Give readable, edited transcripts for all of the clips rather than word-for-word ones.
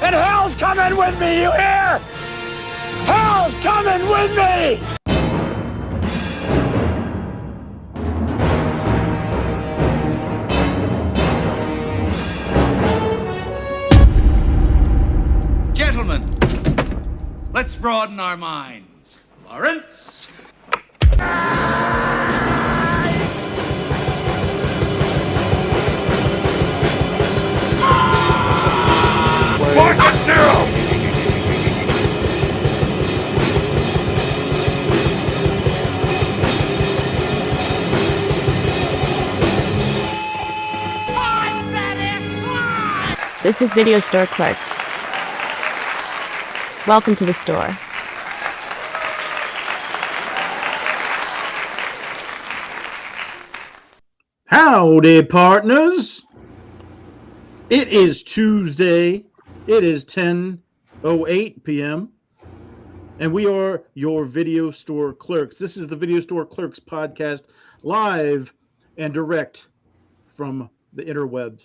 And hell's coming with me, you hear? Hell's coming with me! Gentlemen, let's broaden our minds. Lawrence? Market zero! This is Video Store Clerks. Welcome to the store. Howdy, partners. It is Tuesday. It is 10:08 p.m. And we are your Video Store Clerks. This is the Video Store Clerks podcast, live and direct from the interwebs.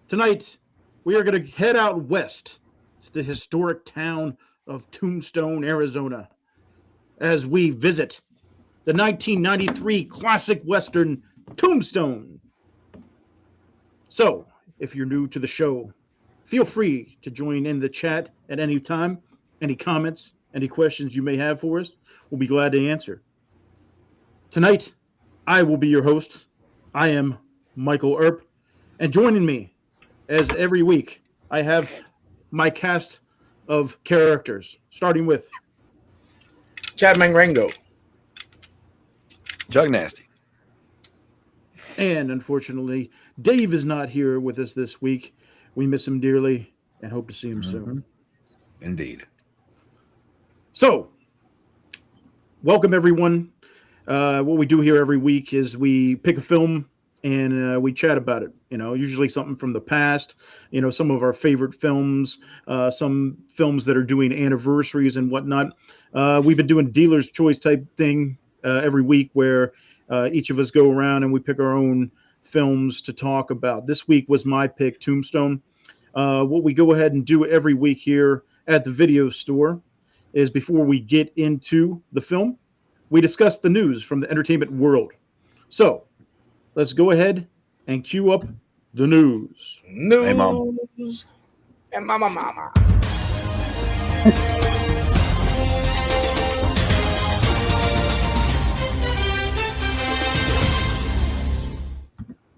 Tonight, we are going to head out west to the historic town of Tombstone, Arizona, as we visit the 1993 classic Western Tombstone. So, if you're new to the show, feel free to join in the chat at any time. Any comments, any questions you may have for us, we'll be glad to answer. Tonight, I will be your host. I am Michael Earp, and joining me, as every week, I have my cast of characters, starting with Chad Mangrango, Jug Nasty, and unfortunately, Dave is not here with us this week. We miss him dearly and hope to see him soon. Indeed. So, welcome everyone. What we do here every week is we pick a film and we chat about it. You know, usually something from the past, you know, some of our favorite films, some films that are doing anniversaries and whatnot. We've been doing dealer's choice type thing every week where each of us go around and we pick our own films to talk about. This week was my pick, Tombstone. What we go ahead and do every week here at the video store is before we get into the film, we discuss the news from the entertainment world. So let's go ahead and cue up the news. Hey, Mom. And mama.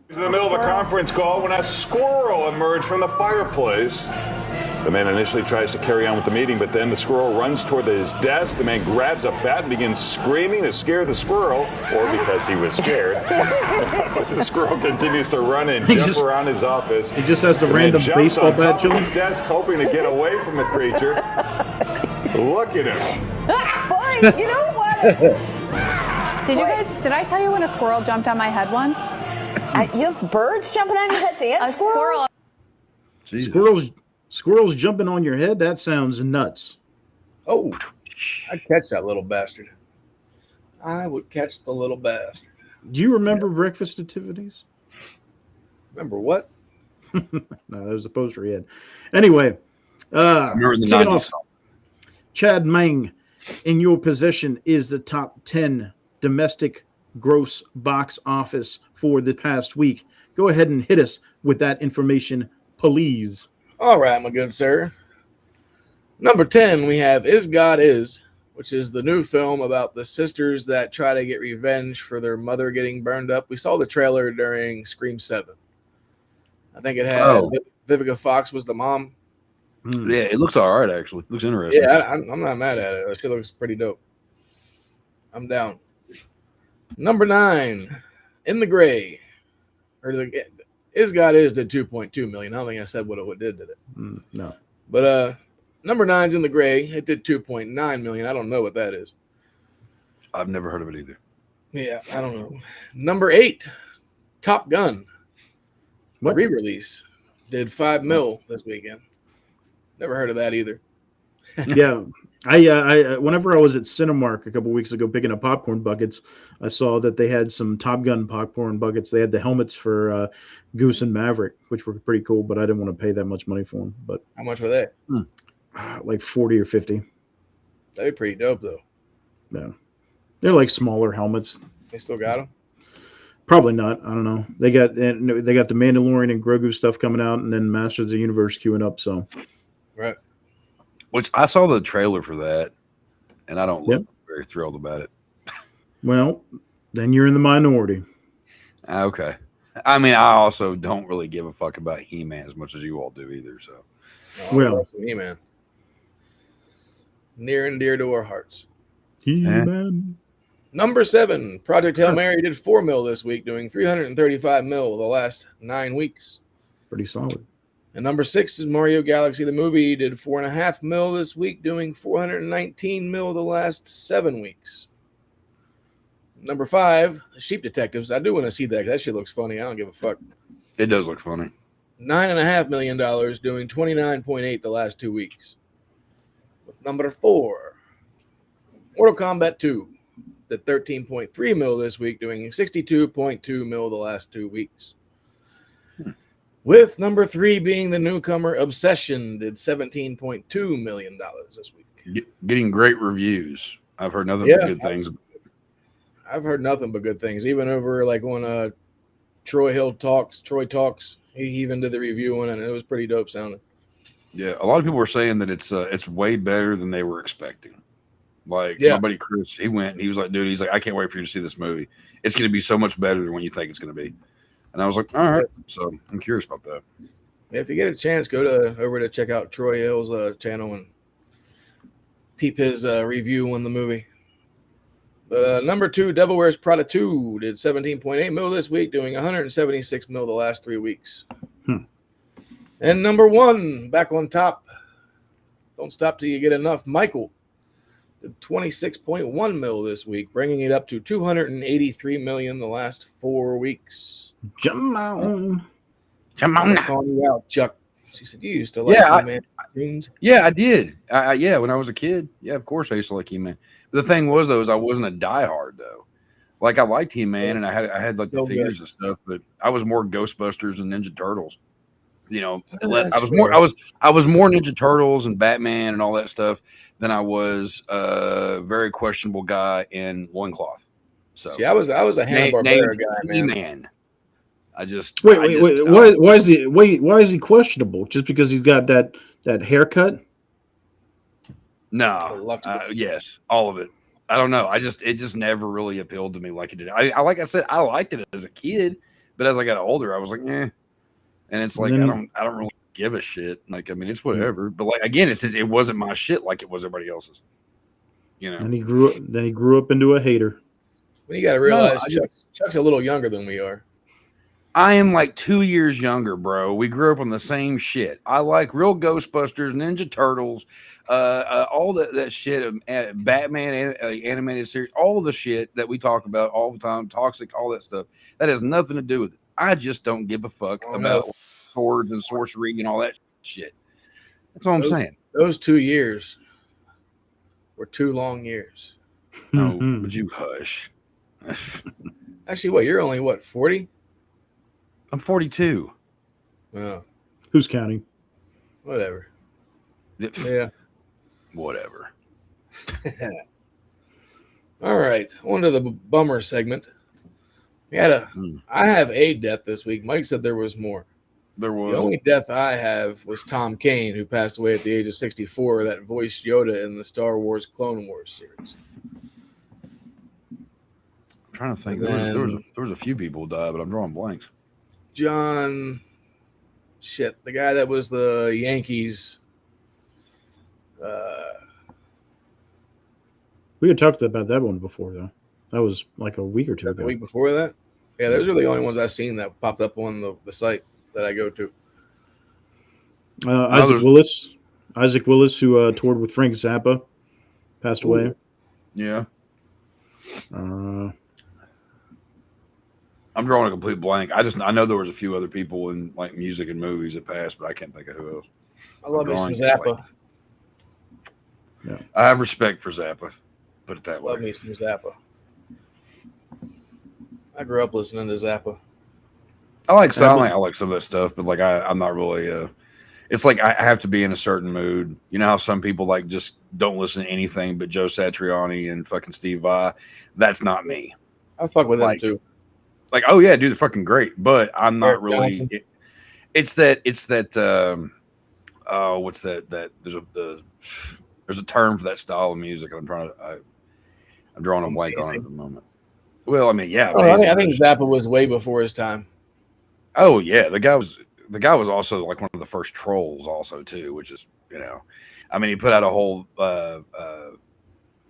In the middle of a conference call when a squirrel emerged from the fireplace. The man initially tries to carry on with the meeting, but then the squirrel runs toward his desk. The man grabs a bat and begins screaming to scare the squirrel, or because he was scared. The squirrel continues to run and jump around his office. He just has the man random jumps baseball on bat top of chilling. his desk, hoping to get away from the creature. Look at him. Boy, you know what? Did I tell you when a squirrel jumped on my head once? You have birds jumping on your heads and squirrels? Squirrels jumping on your head? That sounds nuts. Oh, I'd catch that little bastard. I would catch the little bastard. Do you remember breakfast activities? Remember what? No, that was the poster he had. Anyway, Remember in the kicking 90s. off, Chad Mang, in your possession is the top 10 domestic gross box office for the past week. Go ahead and hit us with that information, please. All right, my good sir. Number 10, we have Is God Is, which is the new film about the sisters that try to get revenge for their mother getting burned up. We saw the trailer during Scream 7. I think it had Vivica Fox was the mom. Yeah, it looks all right, actually. Looks interesting. Yeah, I'm not mad at it. She looks pretty dope. I'm down. Number 9, In the Gray. Is God Is did 2.2 million. I don't think I said what it did it? No. But number 9's In the Gray. It did 2.9 million. I don't know what that is. I've never heard of it either. Yeah, I don't know. Number 8, Top Gun. What? Re-release. Did 5 mil this weekend. Never heard of that either. Yeah. I whenever I was at Cinemark a couple weeks ago picking up popcorn buckets, I saw that they had some Top Gun popcorn buckets. They had the helmets for Goose and Maverick, which were pretty cool, but I didn't want to pay that much money for them. But how much were they? Like 40 or 50. That'd be pretty dope, though. Yeah, they're like smaller helmets. They still got them? Probably not. I don't know. They got the Mandalorian and Grogu stuff coming out, and then Masters of the Universe queuing up. So, right. Which I saw the trailer for that, and I don't look very thrilled about it. Well, then you're in the minority. Okay. I mean, I also don't really give a fuck about He-Man as much as you all do either. So, well, He-Man, near and dear to our hearts. He-Man. Number 7, Project Hail Mary did $4 million this week, doing $335 million the last 9 weeks. Pretty solid. And number 6 is Mario Galaxy the movie, did $4.5 million this week, doing $419 million the last 7 weeks. Number 5, Sheep Detectives. I do want to see that. That shit looks funny. I don't give a fuck. It does look funny. $9.5 million, doing $29.8 the last 2 weeks. Number 4, Mortal Kombat 2. Did $13.3 million this week, doing $62.2 million the last 2 weeks. With number 3 being the newcomer Obsession, did $17.2 million this week. Getting great reviews. I've heard nothing but good things. I've heard nothing but good things. Even over like on Troy Talks, he even did the review on it, and it was pretty dope sounding. Yeah, a lot of people were saying that it's way better than they were expecting. Like my buddy Chris, he went and he was like, dude, he's like, I can't wait for you to see this movie. It's going to be so much better than when you think it's going to be. And I was like, all right. So I'm curious about that. Yeah, if you get a chance, go over to check out Troy Hill's channel and peep his review on the movie. But number 2, Devil Wears Prada 2 did $17.8 million this week, doing $176 million the last 3 weeks. And number 1, back on top, don't stop till you get enough, Michael. $26.1 million this week, bringing it up to $283 million the last 4 weeks. Come on. Calling you out, Chuck. She said you used to like He-Man cartoons. Yeah, I did. Yeah, when I was a kid. Yeah, of course I used to like He-Man. But the thing was, though, is I wasn't a diehard though. Like I liked He-Man, and I had like the figures and stuff, but I was more Ghostbusters and Ninja Turtles. You know, I was more Ninja Turtles and Batman and all that stuff than I was a very questionable guy in loincloth. So see, I was a Hanna-Barbera guy, man. I just wait. Why is he questionable? Just because he's got that haircut? No. Yes, all of it. I don't know. It just never really appealed to me like it did. I like I said, I liked it as a kid, but as I got older, I was like, eh. And it's like I don't really give a shit. Like, I mean, it's whatever. But like again, it wasn't my shit like it was everybody else's. You know. And he grew up into a hater. Well, you got to realize Chuck's a little younger than we are. I am like 2 years younger, bro. We grew up on the same shit. I like real Ghostbusters, Ninja Turtles, all that shit, Batman animated series, all the shit that we talk about all the time, Toxic, all that stuff. That has nothing to do with it. I just don't give a fuck about swords and sorcery and all that shit. That's all I'm saying. Those 2 years were 2 long years. No, would you hush? Actually, what? You're only 40? I'm 42. Oh. Who's counting? Whatever. Yeah. Whatever. All right. On to the bummer segment. I have a death this week. Mike said there was more. There was. The only death I have was Tom Kane, who passed away at the age of 64, that voiced Yoda in the Star Wars Clone Wars series. I'm trying to think. There was a few people who died, but I'm drawing blanks. The guy that was the Yankees. We had talked about that one before, though. That was like a week or two ago. The week before that? Yeah, those are the only ones I've seen that popped up on the site that I go to. Isaac Willis, who toured with Frank Zappa, passed away. Yeah. I'm drawing a complete blank. I know there was a few other people in like music and movies that passed, but I can't think of who else. I love me some Zappa. Yeah. I have respect for Zappa. Put it that way. Love me some Zappa. I grew up listening to Zappa. I like some of that stuff, but like I'm not really. It's like I have to be in a certain mood. You know how some people like just don't listen to anything but Joe Satriani and fucking Steve Vai. That's not me. I fuck with them too. Like, oh yeah, dude, they're fucking great, but I'm not really. It's that. What's that? There's a term for that style of music. I'm drawing a blank on it at the moment. Well, I mean, yeah. I think Zappa was way before his time. Oh yeah, the guy was also like one of the first trolls, also too, which is I mean, he put out a whole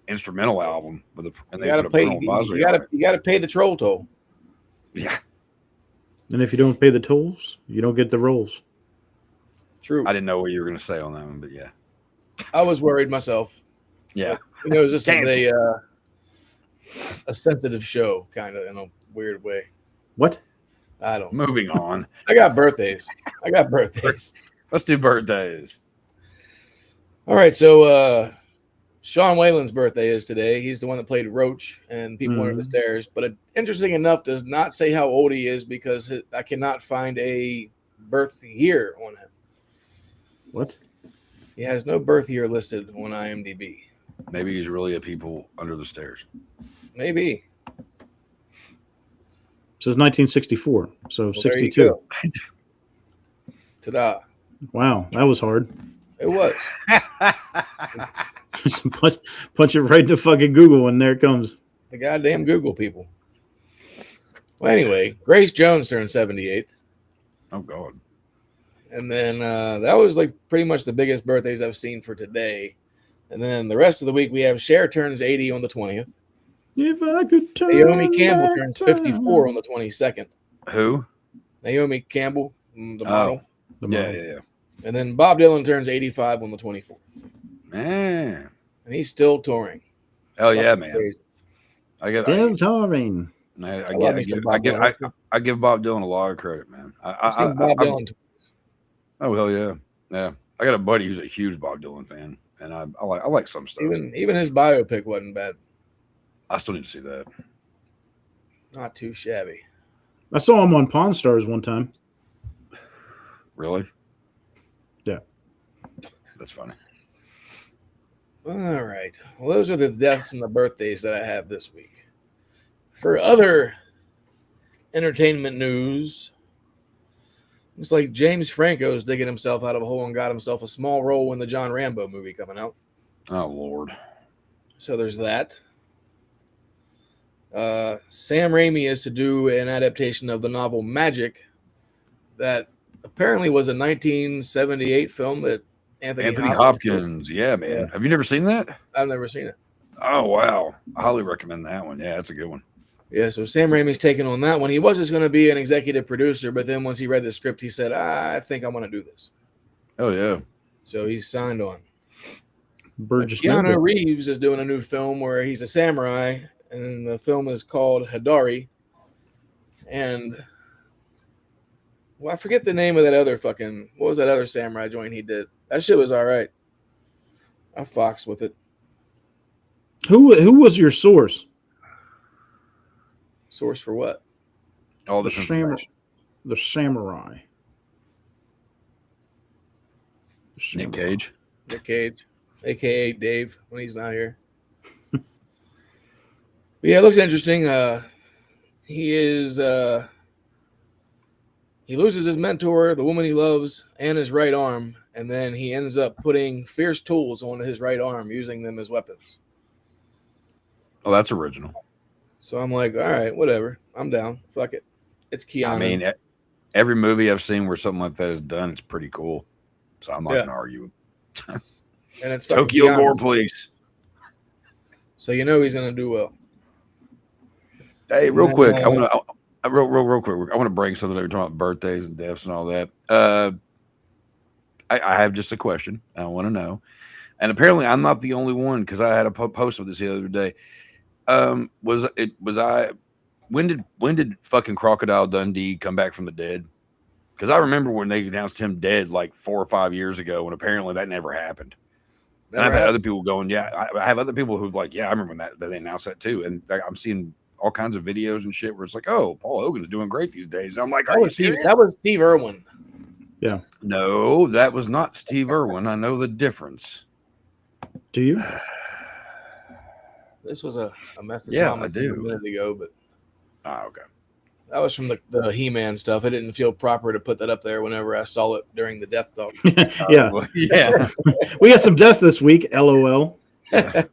instrumental album with and they put a parental advisory. You gotta pay the troll toll. Yeah. And if you don't pay the tolls, you don't get the rolls. True. I didn't know what you were going to say on that one, but yeah. I was worried myself. Yeah. This is a sensitive show, kind of in a weird way. What? I don't know. Moving on. I got birthdays. Let's do birthdays. All right, so Sean Whalen's birthday is today. He's the one that played Roach and People Under the Stairs. But interesting enough, does not say how old he is because I cannot find a birth year on him. What? He has no birth year listed on IMDb. Maybe he's really a People Under the Stairs. Maybe. This is 1964, so 62. Ta-da. Wow, that was hard. It was. Just punch it right into fucking Google, and there it comes. The goddamn Google people. Well, anyway, Grace Jones turned 78. Oh, God. And then that was like pretty much the biggest birthdays I've seen for today. And then the rest of the week, we have Cher turns 80 on the 20th. If I could turn Naomi Campbell turns 54 on the 22nd. Who? Naomi Campbell, the model. Yeah. And then Bob Dylan turns 85 on the 24th. Man. And he's still touring. Hell yeah, man. Crazy. Still touring. I give Bob Dylan a lot of credit, man. Bob Dylan. Oh, hell yeah. Yeah. I got a buddy who's a huge Bob Dylan fan, and I like some stuff. Even his biopic wasn't bad. I still need to see that. Not too shabby. I saw him on Pawn Stars one time. Really? Yeah. That's funny. All right. Well, those are the deaths and the birthdays that I have this week. For other entertainment news, looks like James Franco's digging himself out of a hole and got himself a small role in the John Rambo movie coming out. Oh, Lord. So there's that. Sam Raimi is to do an adaptation of the novel Magic that apparently was a 1978 film that Anthony Hopkins. Yeah, man. Yeah. Have you never seen that? I've never seen it. Oh, wow. I highly recommend that one. Yeah, that's a good one. Yeah, so Sam Raimi's taking on that one. He was just going to be an executive producer, but then once he read the script, he said, I think I want to do this. Oh, yeah. So he's signed on. Keanu Reeves is doing a new film where he's a samurai, and the film is called Hidari. And, well, I forget the name of that other what was that other samurai joint he did? That shit was all right. I foxed with it. Who was your source? Source for what? All the samurai. Nick Cage. Nick Cage, a.k.a. Dave, when he's not here. But yeah, it looks interesting. He loses his mentor, the woman he loves, and his right arm, and then he ends up putting fierce tools on his right arm, using them as weapons. Oh, that's original. So I'm like, all right, whatever. I'm down. Fuck it. It's Keanu. I mean, every movie I've seen where something like that is done, it's pretty cool. So I'm not going to argue. And it's Tokyo Gore Police. So you know he's going to do well. Hey, real quick, I want to bring something that we're talking about birthdays and deaths and all that. I have just a question. I want to know, and apparently I'm not the only one because I had a post of this the other day. When did fucking Crocodile Dundee come back from the dead? Because I remember when they announced him dead like 4 or 5 years ago, and apparently that never happened. And I've had other people going, yeah. I have other people who've like, yeah, I remember that they announced that too. And I'm seeing all kinds of videos and shit where it's like, oh, Paul Hogan's doing great these days. And I'm like, that was Steve Irwin. Yeah. No, that was not Steve Irwin. I know the difference. Do you? This was a message. Yeah, I do. A minute ago, but okay. That was from the He-Man stuff. I didn't feel proper to put that up there whenever I saw it during the Death Talk. Yeah. Yeah. We got some deaths this week. LOL. What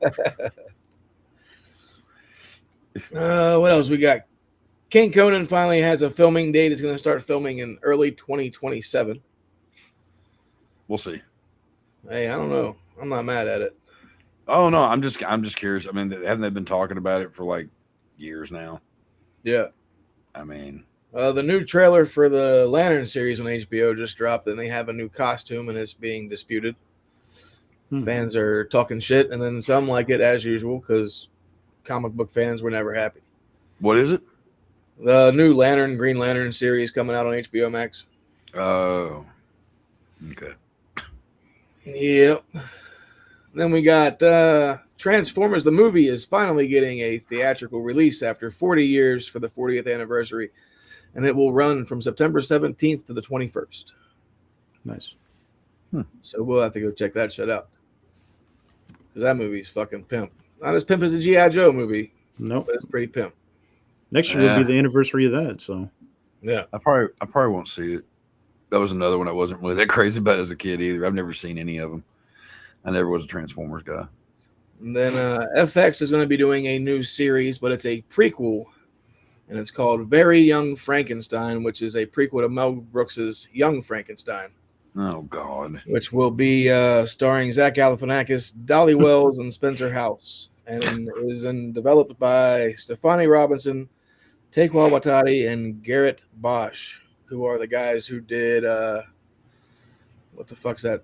else we got? King Conan finally has a filming date. It's going to start filming in early 2027. We'll see. Hey, I don't know. I'm not mad at it. Oh no, I'm just curious. I mean, haven't they been talking about it for like years now? Yeah. I mean, the new trailer for the Lantern series on HBO just dropped, and they have a new costume, and it's being disputed. Fans are talking shit, and then some like it as usual because comic book fans were never happy. What is it? The new Green Lantern series coming out on HBO Max. Oh, okay. Yep. Then we got Transformers. The movie is finally getting a theatrical release after 40 years for the 40th anniversary, and it will run from September 17th to the 21st. Nice. So we'll have to go check that shit out because that movie's fucking pimp. Not as pimp as a G.I. Joe movie. Nope. But it's pretty pimp. Next year will be the anniversary of that. So yeah, I probably won't see it. That was another one I wasn't really that crazy about as a kid either. I've never seen any of them. I never was a Transformers guy. And then FX is going to be doing a new series, but it's a prequel, and it's called Very Young Frankenstein, which is a prequel to Mel Brooks's Young Frankenstein. Oh God! Which will be starring Zach Galifianakis, Dolly Wells, and Spencer House, and is developed by Stefani Robinson, Taika Waititi, and Garrett Bosch, who are the guys who did what the fuck's that?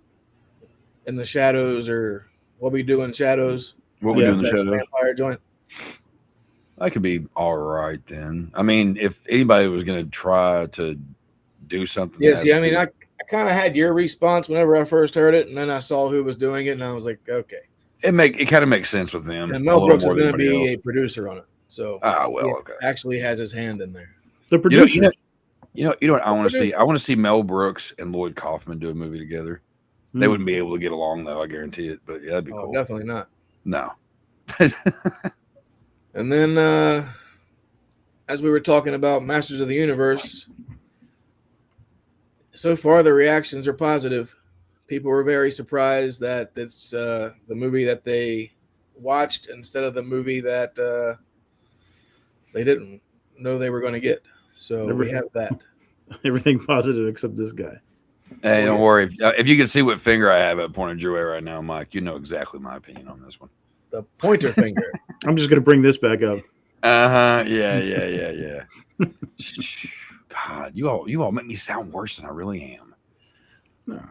In the Shadows, or What We Do in Shadows. What We Do in the Shadows. Vampire joint. I could be all right then. I mean, if anybody was going to try to do something. Yes, yeah. I mean, I kind of had your response whenever I first heard it, and then I saw who was doing it, and I was like, okay. It kind of makes sense with them. And Mel Brooks is going to be a producer on it, so okay. Actually has his hand in there. The producer. You know what I want to see? I want to see Mel Brooks and Lloyd Kaufman do a movie together. They wouldn't be able to get along though, I guarantee it. But yeah, that'd be cool. Definitely not. No. And then, as we were talking about Masters of the Universe, so far the reactions are positive. People were very surprised that it's the movie that they watched instead of the movie that they didn't know they were going to get. So we have that. Everything positive except this guy. Hey, don't worry. If you can see what finger I have at pointed your way right now, Mike, you know exactly my opinion on this one. The pointer finger. I'm just going to bring this back up. Yeah. God, you all make me sound worse than I really am. No,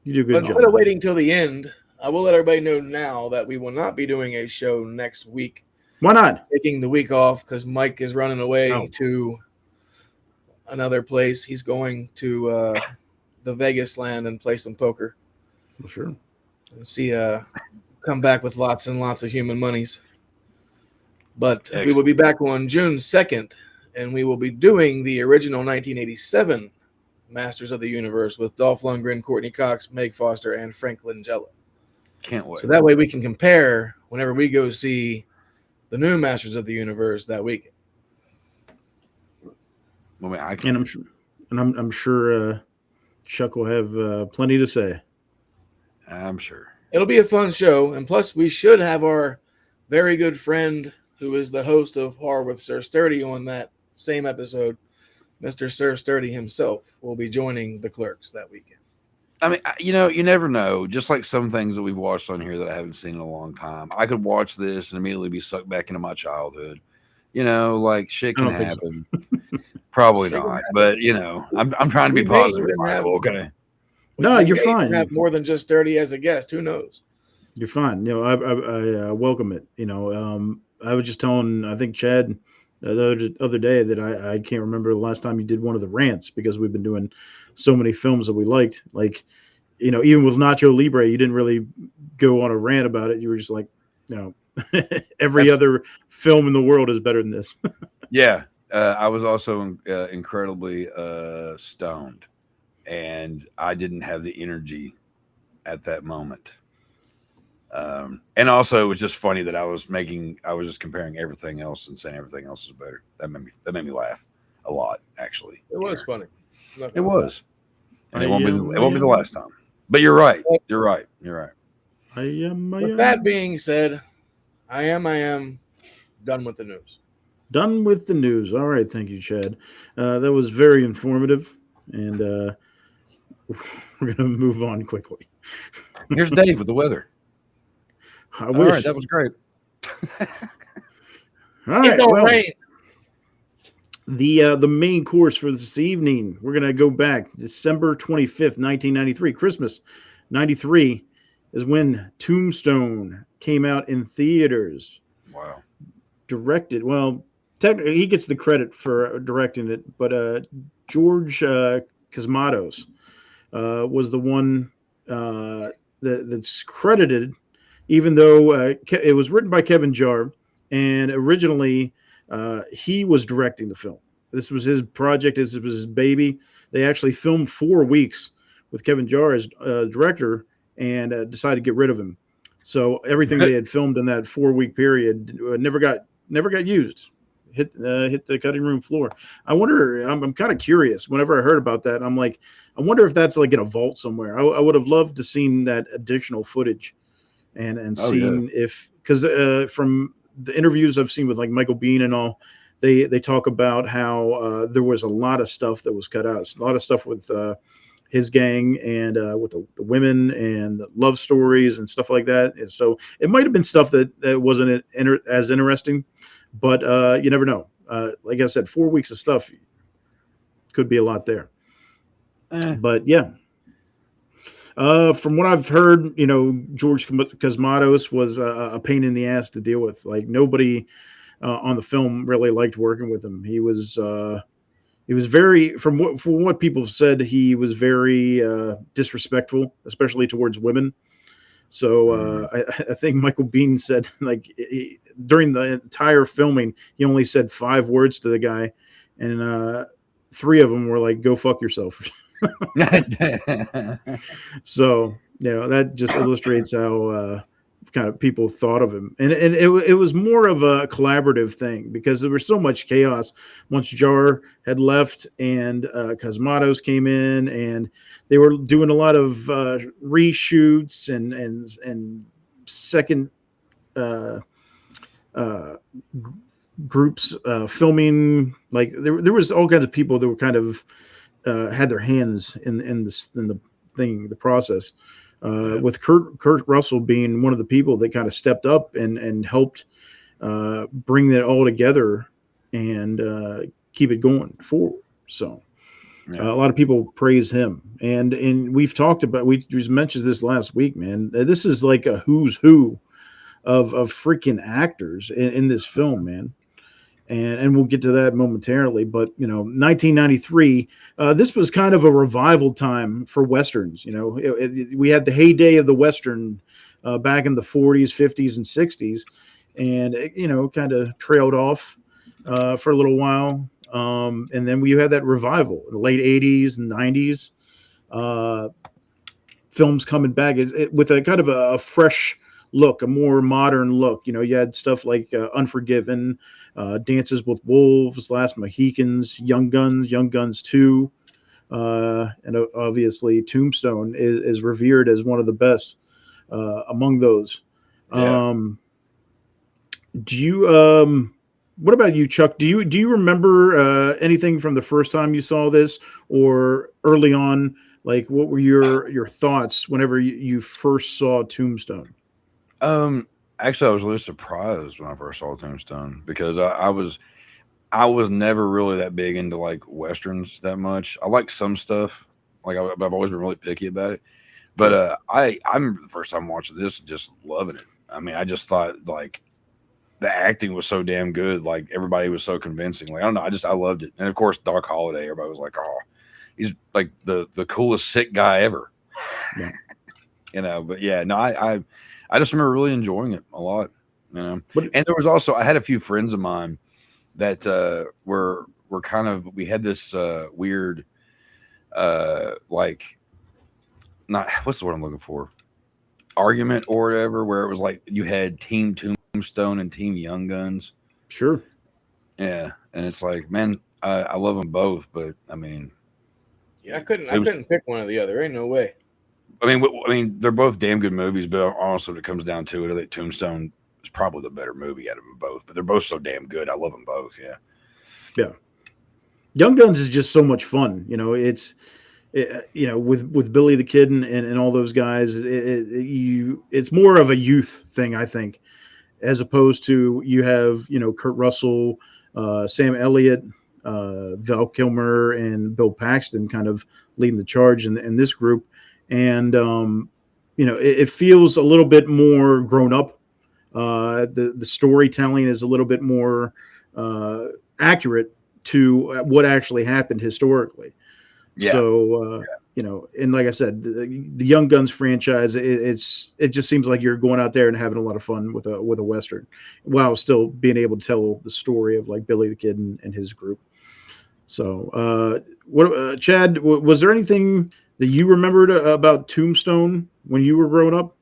you do good But job. instead of waiting till the end, I will let everybody know now that we will not be doing a show next week. Why not? Taking the week off because Mike is running away to another place. He's going to the Vegas land and play some poker. Well, sure. And see, come back with lots and lots of human monies. But Excellent. We will be back on June 2nd, and we will be doing the original 1987 Masters of the Universe with Dolph Lundgren, Courtney Cox, Meg Foster, and Frank Langella. Can't wait. So that way we can compare whenever we go see the new Masters of the Universe that weekend. Well, I And I'm sure Chuck will have plenty to say. I'm sure. It'll be a fun show, and plus we should have our very good friend who is the host of Horror with Sir Sturdy on that same episode. Mr. Sir Sturdy himself will be joining the Clerks that weekend. I mean, you never know. Just like some things that we've watched on here that I haven't seen in a long time. I could watch this and immediately be sucked back into my childhood. Like shit can happen. So. Probably not, but I'm trying to be positive, Michael. Okay. No, you're fine. Have more than just Sturdy as a guest. Who knows? You're fine. I welcome it. I was just telling, I think Chad the other day that I can't remember the last time you did one of the rants because we've been doing so many films that we liked. Like even with Nacho Libre, you didn't really go on a rant about it. You were just like, every other film in the world is better than this. Yeah. I was also incredibly stoned, and I didn't have the energy at that moment. And also, it was just funny that I was just comparing everything else and saying everything else is better. That made me laugh a lot, actually. It was funny. It was, and it won't be the last time. But you're right. You're right. With that being said, I am done with the news. Done with the news. All right, thank you, Chad. That was very informative, and we're gonna move on quickly. Here's Dave with the weather. All right, that was great. All right, rain. The main course for this evening, we're gonna go back December 25th, 1993, Christmas 93 is when Tombstone came out in theaters. Wow. Directed, well, technically he gets the credit for directing it, but George Cosmatos was the one that's credited, even though it was written by Kevin Jarre, and originally he was directing the film. This was his project. This was his baby. They actually filmed 4 weeks with Kevin Jarre as director, and decided to get rid of him. So everything they had filmed in that 4-week period never got used. Hit the cutting room floor. I wonder. I'm kind of curious. Whenever I heard about that, I'm like, I wonder if that's like in a vault somewhere. I would have loved to seen that additional footage, and seen if, because from the interviews I've seen with like Michael Biehn and all, they talk about how there was a lot of stuff that was cut out. A lot of stuff with his gang and with the women and love stories and stuff like that. And so it might have been stuff that wasn't as interesting, but you never know. Like I said, 4 weeks of stuff could be a lot there. But yeah, from what I've heard, George Cosmatos was a pain in the ass to deal with. Like nobody on the film really liked working with him. He was very, from what people have said, he was very disrespectful, especially towards women. So I think Michael Biehn said, like, during the entire filming, he only said 5 words to the guy, and 3 of them were like, "Go fuck yourself." So that just illustrates how kind of people thought of him, and it was more of a collaborative thing, because there was so much chaos once Jarre had left and Cosmatos came in, and they were doing a lot of reshoots and second groups filming. Like there was all kinds of people that were kind of had their hands in the process. With Kurt Russell being one of the people that kind of stepped up and helped bring that all together and keep it going forward. So a lot of people praise him, and we just mentioned this last week, man. This is like a who's who of freaking actors in this film, man. And we'll get to that momentarily. But 1993, this was kind of a revival time for westerns. We had the heyday of the western back in the 40s, 50s, and 60s, and it kind of trailed off for a little while. And then we had that revival in the late 80s and 90s. Films coming back with a kind of a fresh look, a more modern look. You had stuff like Unforgiven, Dances with Wolves, Last Mohicans, Young Guns 2, and obviously Tombstone is revered as one of the best among those. Yeah. What about you, Chuck? Do you remember anything from the first time you saw this, or early on? Like, what were your thoughts whenever you first saw Tombstone? Actually, I was really surprised when I first saw Tombstone, because I was never really that big into like westerns that much. I like some stuff, like I've always been really picky about it. But I remember the first time watching this, just loving it. I mean, I just thought like the acting was so damn good. Like everybody was so convincing. Like I don't know, I loved it. And of course, Doc Holliday, everybody was like, "Oh, he's like the coolest sick guy ever." Yeah. You know, but yeah, no, I just remember really enjoying it a lot. You know, What- and there was also I had a few friends of mine that were kind of we had this weird like not what's the word I'm looking for, argument or whatever, where it was like you had Team Tombstone and Team Young Guns. Sure. Yeah, and it's like, man, I love them both, but I mean, Yeah, I couldn't pick one or the other. Ain't no way. I mean, they're both damn good movies, but honestly, when it comes down to it, I think Tombstone is probably the better movie out of them both. But they're both so damn good. I love them both. Yeah. Yeah. Young Guns is just so much fun. You know, it's with Billy the Kid and all those guys, it's more of a youth thing, I think, as opposed to you have, Kurt Russell, Sam Elliott, Val Kilmer, and Bill Paxton kind of leading the charge in this group. And, it feels a little bit more grown up. The storytelling is a little bit more accurate to what actually happened historically. Yeah. So, and like I said, the Young Guns franchise, it just seems like you're going out there and having a lot of fun with a Western while still being able to tell the story of like Billy the Kid and his group. So, Chad, was there anything that you remembered about Tombstone when you were growing up?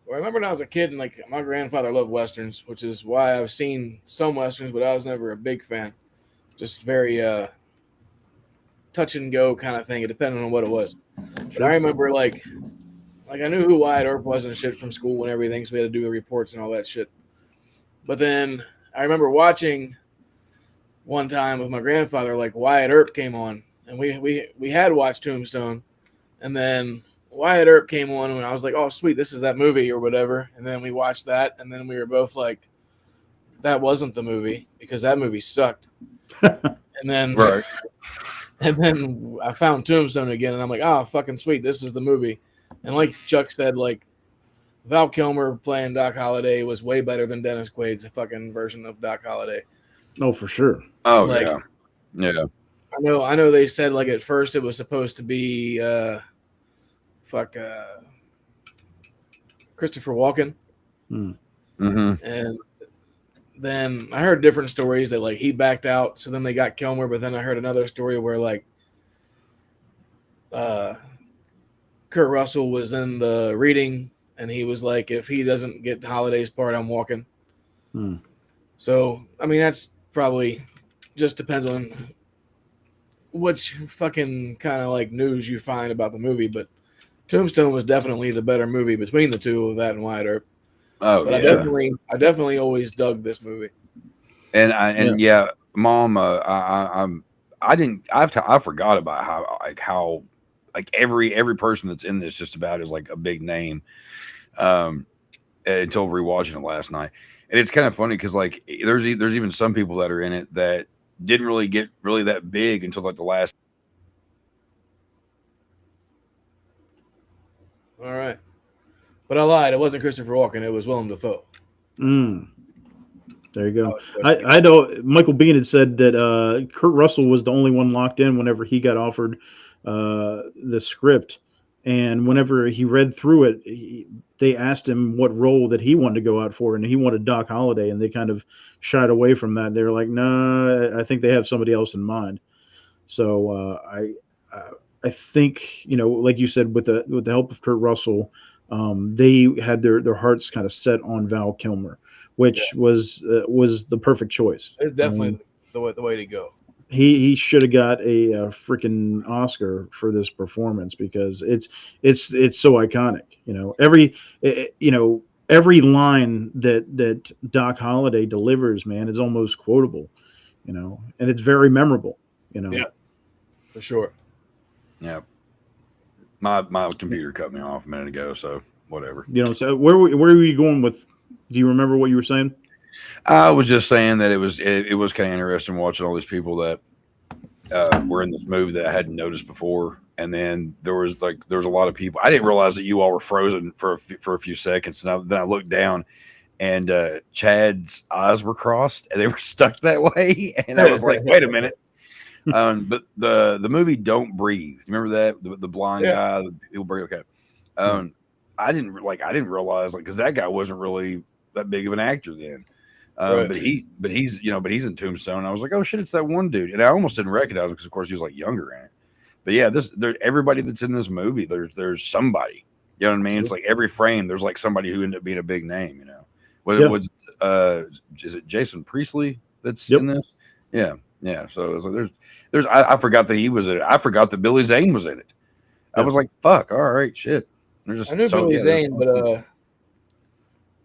Well, I remember when I was a kid and like my grandfather loved Westerns, which is why I've seen some Westerns, but I was never a big fan. Just very touch and go kind of thing. It depended on what it was. But I remember like I knew who Wyatt Earp was and shit from school and everything, so we had to do the reports and all that shit. But then I remember watching one time with my grandfather, like Wyatt Earp came on, and we had watched Tombstone, and then Wyatt Earp came on, and I was like, oh sweet, this is that movie or whatever. And then we watched that, and then we were both like, that wasn't the movie because that movie sucked. And then Right. And then I found Tombstone again, and I'm like, oh, fucking sweet, this is the movie. And like Chuck said, like, Val Kilmer playing Doc Holliday was way better than Dennis Quaid's fucking version of Doc Holliday. Oh, for sure. Oh, Like, yeah. I know they said, like, at first it was supposed to be, Christopher Walken. Mm-hmm. And then I heard different stories that like he backed out, so then they got Kilmer. But then I heard another story where like Kurt Russell was in the reading, and he was like, if he doesn't get Holliday's part, I'm walking. So I mean, that's probably just depends on which fucking kind of like news you find about the movie. But Tombstone was definitely the better movie between the two of that and Wyatt Earp. Oh, but yeah. I definitely always dug this movie. And Mom, I forgot about how every person that's in this just about is like a big name. Until rewatching it last night, and it's kind of funny because like there's even some people that are in it that didn't really get really that big until like the last. All right. But I lied. It wasn't Christopher Walken. It was Willem Dafoe. There you go. I know Michael Biehn had said that Kurt Russell was the only one locked in whenever he got offered the script. And whenever he read through it, they asked him what role that he wanted to go out for. And he wanted Doc Holliday. And they kind of shied away from that. They were like, no, I think they have somebody else in mind. So I think, like you said, with the help of Kurt Russell, they had their hearts kind of set on Val Kilmer, which was the perfect choice. It's definitely the way to go. He should have got a freaking Oscar for this performance because it's so iconic. Every line that Doc Holliday delivers, man, is almost quotable. And it's very memorable. Yeah, for sure. Yeah. My computer cut me off a minute ago, so whatever. So where were you going with? Do you remember what you were saying? I was just saying that it was kind of interesting watching all these people that were in this movie that I hadn't noticed before, and then there was a lot of people. I didn't realize that you all were frozen for a few seconds, and then I looked down, and Chad's eyes were crossed, and they were stuck that way, and I was like, wait a minute. But the movie Don't Breathe, you remember that the blind guy, the people breathe. Okay, I didn't realize because that guy wasn't really that big of an actor then. Right. But he's in Tombstone. I was like, oh shit, it's that one dude, and I almost didn't recognize him because of course he was like younger in it. But yeah, everybody that's in this movie, there's somebody. You know what I mean? It's like every frame there's like somebody who ended up being a big name. You know, is it Jason Priestley that's in this? Yeah. So it was like I forgot that he was in it. I forgot that Billy Zane was in it. I was like, fuck, all right, shit. I knew Billy Zane, but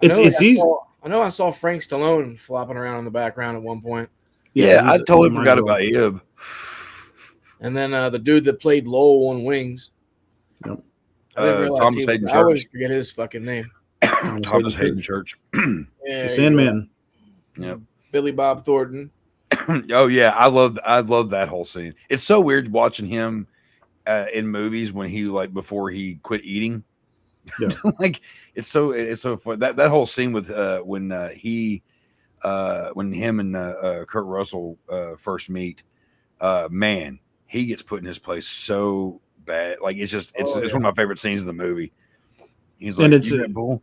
I know I saw Frank Stallone flopping around in the background at one point. Yeah, I totally forgot about Ib. And then the dude that played Lowell on Wings. Yep. I didn't realize Thomas Hayden Church. I always forget his fucking name. Thomas Hayden Church. Yeah, Sandman. Yep. Billy Bob Thornton. Oh yeah, I love that whole scene. It's so weird watching him in movies when he before he quit eating. Yeah. it's so fun. That whole scene with when him and Kurt Russell first meet, man, he gets put in his place so bad. Like it's one of my favorite scenes in the movie. He's like, and it's bull?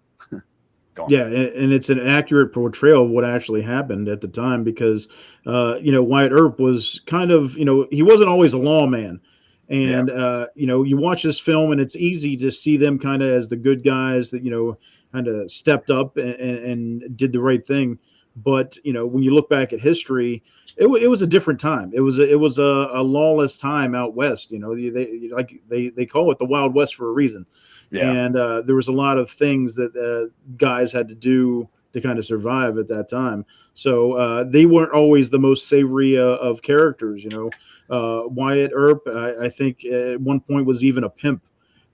Yeah, and it's an accurate portrayal of what actually happened at the time because, Wyatt Earp was kind of, he wasn't always a lawman. And, you watch this film and it's easy to see them kind of as the good guys that, kind of stepped up and did the right thing. But, when you look back at history, it was a different time. It was a lawless time out West. They call it the Wild West for a reason. Yeah. And there was a lot of things that guys had to do to kind of survive at that time. So they weren't always the most savory of characters. Wyatt Earp, I think at one point was even a pimp.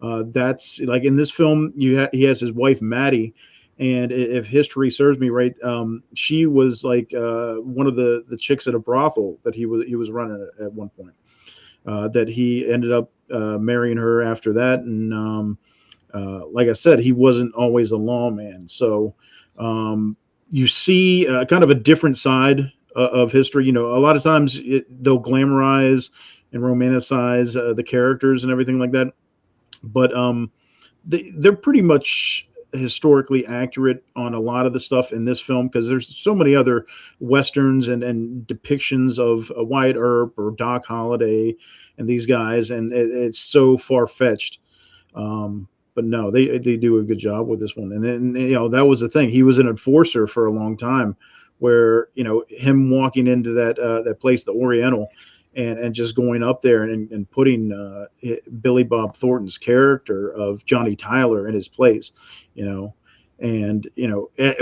That's like in this film, he has his wife, Maddie. And if history serves me right, she was like one of the chicks at a brothel that he was running at one point. That he ended up marrying her after that. And like I said, he wasn't always a lawman. So you see kind of a different side of history. A lot of times they'll glamorize and romanticize the characters and everything like that. But they're pretty much historically accurate on a lot of the stuff in this film because there's so many other Westerns and depictions of Wyatt Earp or Doc Holliday and these guys. And it's so far-fetched. But no, they do a good job with this one. And then, that was the thing. He was an enforcer for a long time where, him walking into that place, the Oriental, and just going up there and putting Billy Bob Thornton's character of Johnny Tyler in his place, and,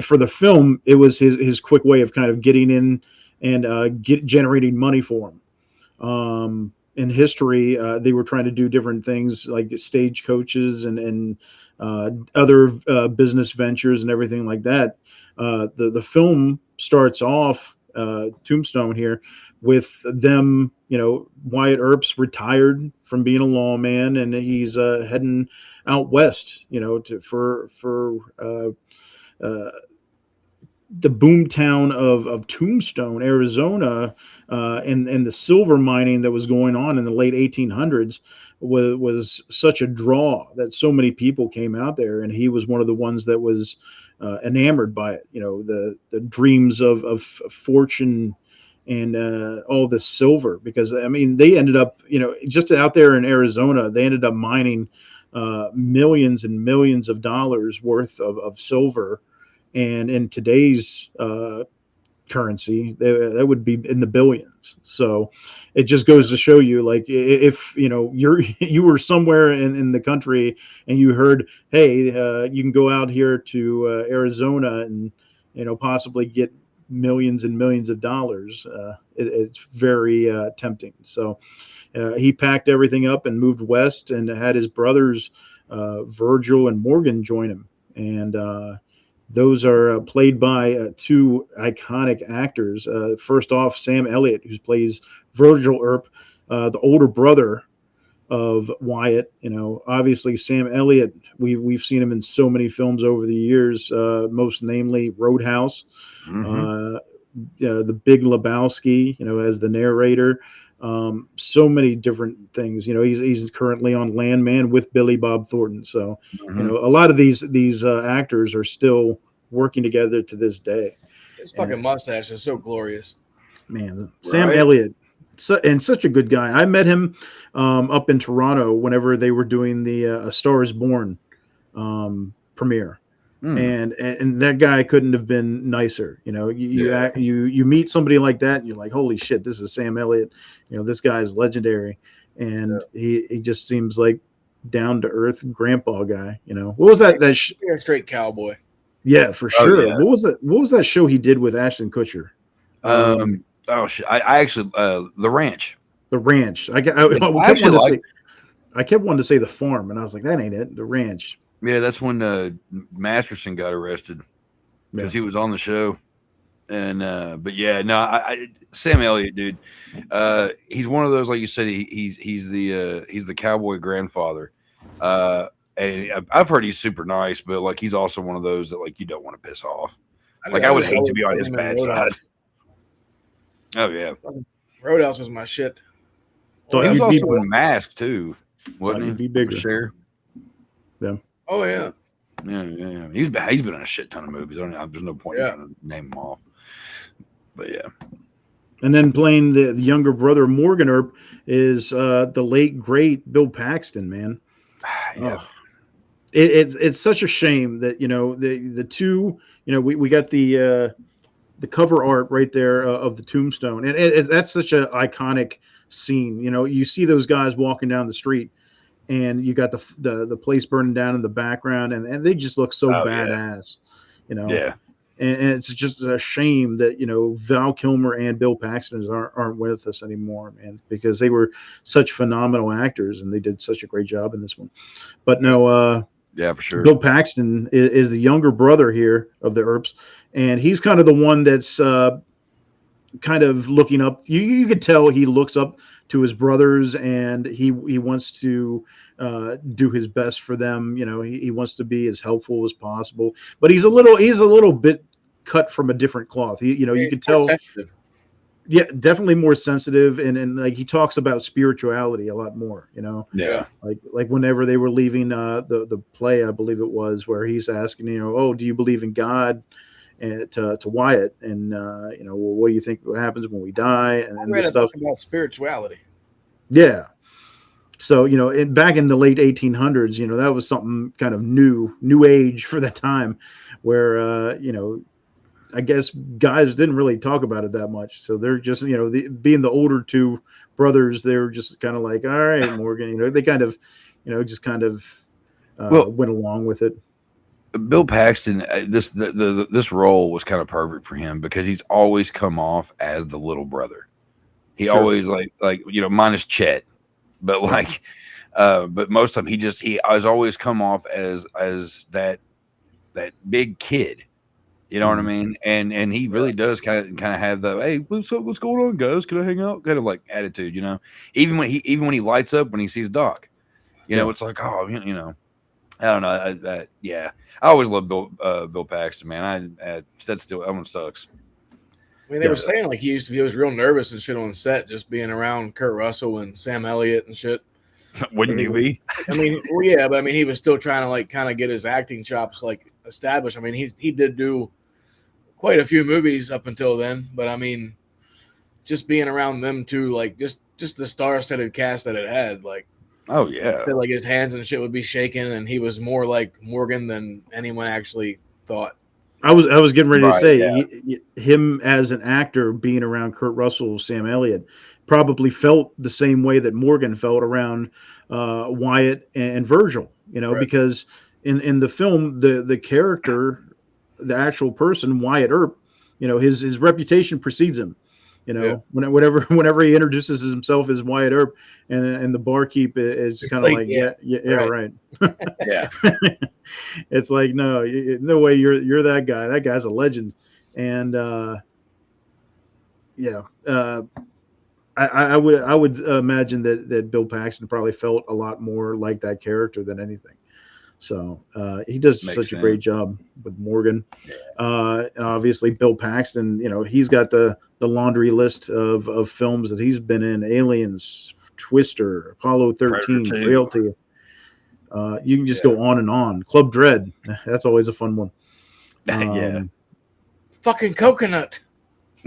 for the film, it was his quick way of kind of getting in and generating money for him. In history, they were trying to do different things like stagecoaches and other business ventures and everything like that. The film starts off, Tombstone here, with them, Wyatt Earp's retired from being a lawman and he's heading out west, for the boomtown of Tombstone, Arizona, and the silver mining that was going on in the late 1800s was such a draw that so many people came out there, and he was one of the ones that was enamored by it. The dreams of fortune and all this silver, because they ended up, just out there in Arizona, they ended up mining millions and millions of dollars worth of silver. And in today's currency, that would be in the billions. So it just goes to show you, like, if you were somewhere in the country and you heard, hey, you can go out here to Arizona and possibly get millions and millions of dollars. It's very tempting. So he packed everything up and moved west and had his brothers Virgil and Morgan join him, and those are played by two iconic actors. First off, Sam Elliott, who plays Virgil Earp, the older brother of Wyatt. Obviously Sam Elliott, we've seen him in so many films over the years, most namely Roadhouse, The Big Lebowski, as the narrator. So many different things. He's currently on Landman with Billy Bob Thornton. So, a lot of these actors are still working together to this day. His fucking mustache is so glorious. Man, Sam Elliott, and such a good guy. I met him up in Toronto whenever they were doing the A Star Is Born premiere. And that guy couldn't have been nicer. You meet somebody like that and you're like, holy shit, this is Sam Elliott. This guy is legendary, and he just seems like down to earth grandpa guy. What was that? Straight cowboy. Yeah, for sure. Yeah. What was that show he did with Ashton Kutcher? I actually The Ranch. The Ranch. I kept wanting to say The Farm, and I was like, that ain't it. The Ranch. Yeah, that's when Masterson got arrested because he was on the show. And but yeah, no, Sam Elliott, dude, he's one of those, like you said, he's the cowboy grandfather. And I've heard he's super nice, but like he's also one of those that like you don't want to piss off. Like I would hate to be on his bad side. Oh yeah, Roadhouse was my shit. So he was also in Mask too, wasn't he? Be bigger. Sure. Yeah. Oh yeah. Yeah. He's been in a shit ton of movies. There's no point in trying to name them off. But yeah. And then playing the younger brother Morgan Earp is the late great Bill Paxton, man. Yeah. It's such a shame that the two we got the cover art right there of the Tombstone, and that's such an iconic scene. You see those guys walking down the street, and you got the place burning down in the background, and they just look so badass. Yeah. And it's just a shame that Val Kilmer and Bill Paxton aren't with us anymore, man, because they were such phenomenal actors and they did such a great job in this one. But no, yeah, for sure. Bill Paxton is the younger brother here of the Earps, and he's kind of the one that's kind of looking up. You can tell he looks up to his brothers, and he wants to do his best for them. He wants to be as helpful as possible, but he's a little bit cut from a different cloth. You can tell. Sensitive. Yeah, definitely more sensitive, and like he talks about spirituality a lot more. Yeah. Like whenever they were leaving the play, I believe it was, where he's asking, oh, do you believe in God? And to Wyatt, and well, what do you think what happens when we die? And this stuff about spirituality. Yeah. So back in the late 1800s, that was something kind of new age for that time, where I guess guys didn't really talk about it that much. So they're just being the older two brothers, they were just kind of like, all right, Morgan, they kind of just kind of went along with it. Bill Paxton, this role was kind of perfect for him because he's always come off as the little brother. He always like minus Chet, but but most of them he has always come off as that big kid. You know what I mean? And he really does kind of have the, hey, what's going on, guys? Can I hang out? Kind of like attitude, Even when he lights up when he sees Doc, it's like, oh, I don't know. Yeah, I always loved Bill Paxton, man. That one sucks. I mean, they were saying like he was real nervous and shit on set, just being around Kurt Russell and Sam Elliott and shit. Wouldn't you be? I mean, well, yeah, but I mean, he was still trying to like kind of get his acting chops like established. I mean, he did do quite a few movies up until then, but I mean, just being around them too, like just the star-studded cast that it had, like. Oh yeah, like his hands and shit would be shaking, and he was more like Morgan than anyone actually thought. I was getting ready to say him as an actor being around Kurt Russell, Sam Elliott, probably felt the same way that Morgan felt around Wyatt and Virgil. Because in the film, the character, the actual person, Wyatt Earp, his reputation precedes him. Whenever he introduces himself as Wyatt Earp, and the barkeep is kind of like right. Yeah. It's like, no way you're that guy. That guy's a legend. And I would imagine that Bill Paxton probably felt a lot more like that character than anything. So he does such a great job with Morgan. And obviously Bill Paxton, he's got the laundry list of films that he's been in: Aliens, Twister, Apollo 13, Frailty. You can just go on and on. Club Dread, that's always a fun one. Yeah. Fucking Coconut.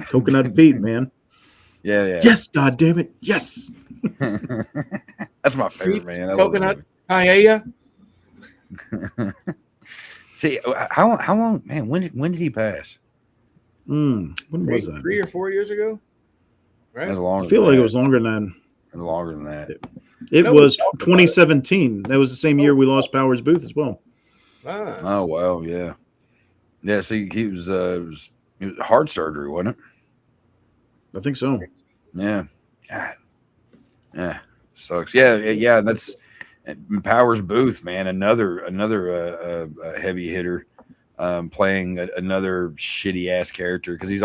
Coconut Pete, man. Yeah. Yes, God damn it. Yes. That's my favorite, man. I Coconut. Paella. See, how long, man? When did he pass? When was that? 3 or 4 years ago. Right. That was longer. I feel like it was longer than that. Longer than that. It was 2017. That was the same year we lost Powers Booth as well. Ah. Oh wow, yeah. Yeah, see, he was heart surgery, wasn't it? I think so. Yeah. God. Yeah. Sucks. Yeah. That's Powers Booth, man. Another heavy hitter, playing another shitty ass character because he's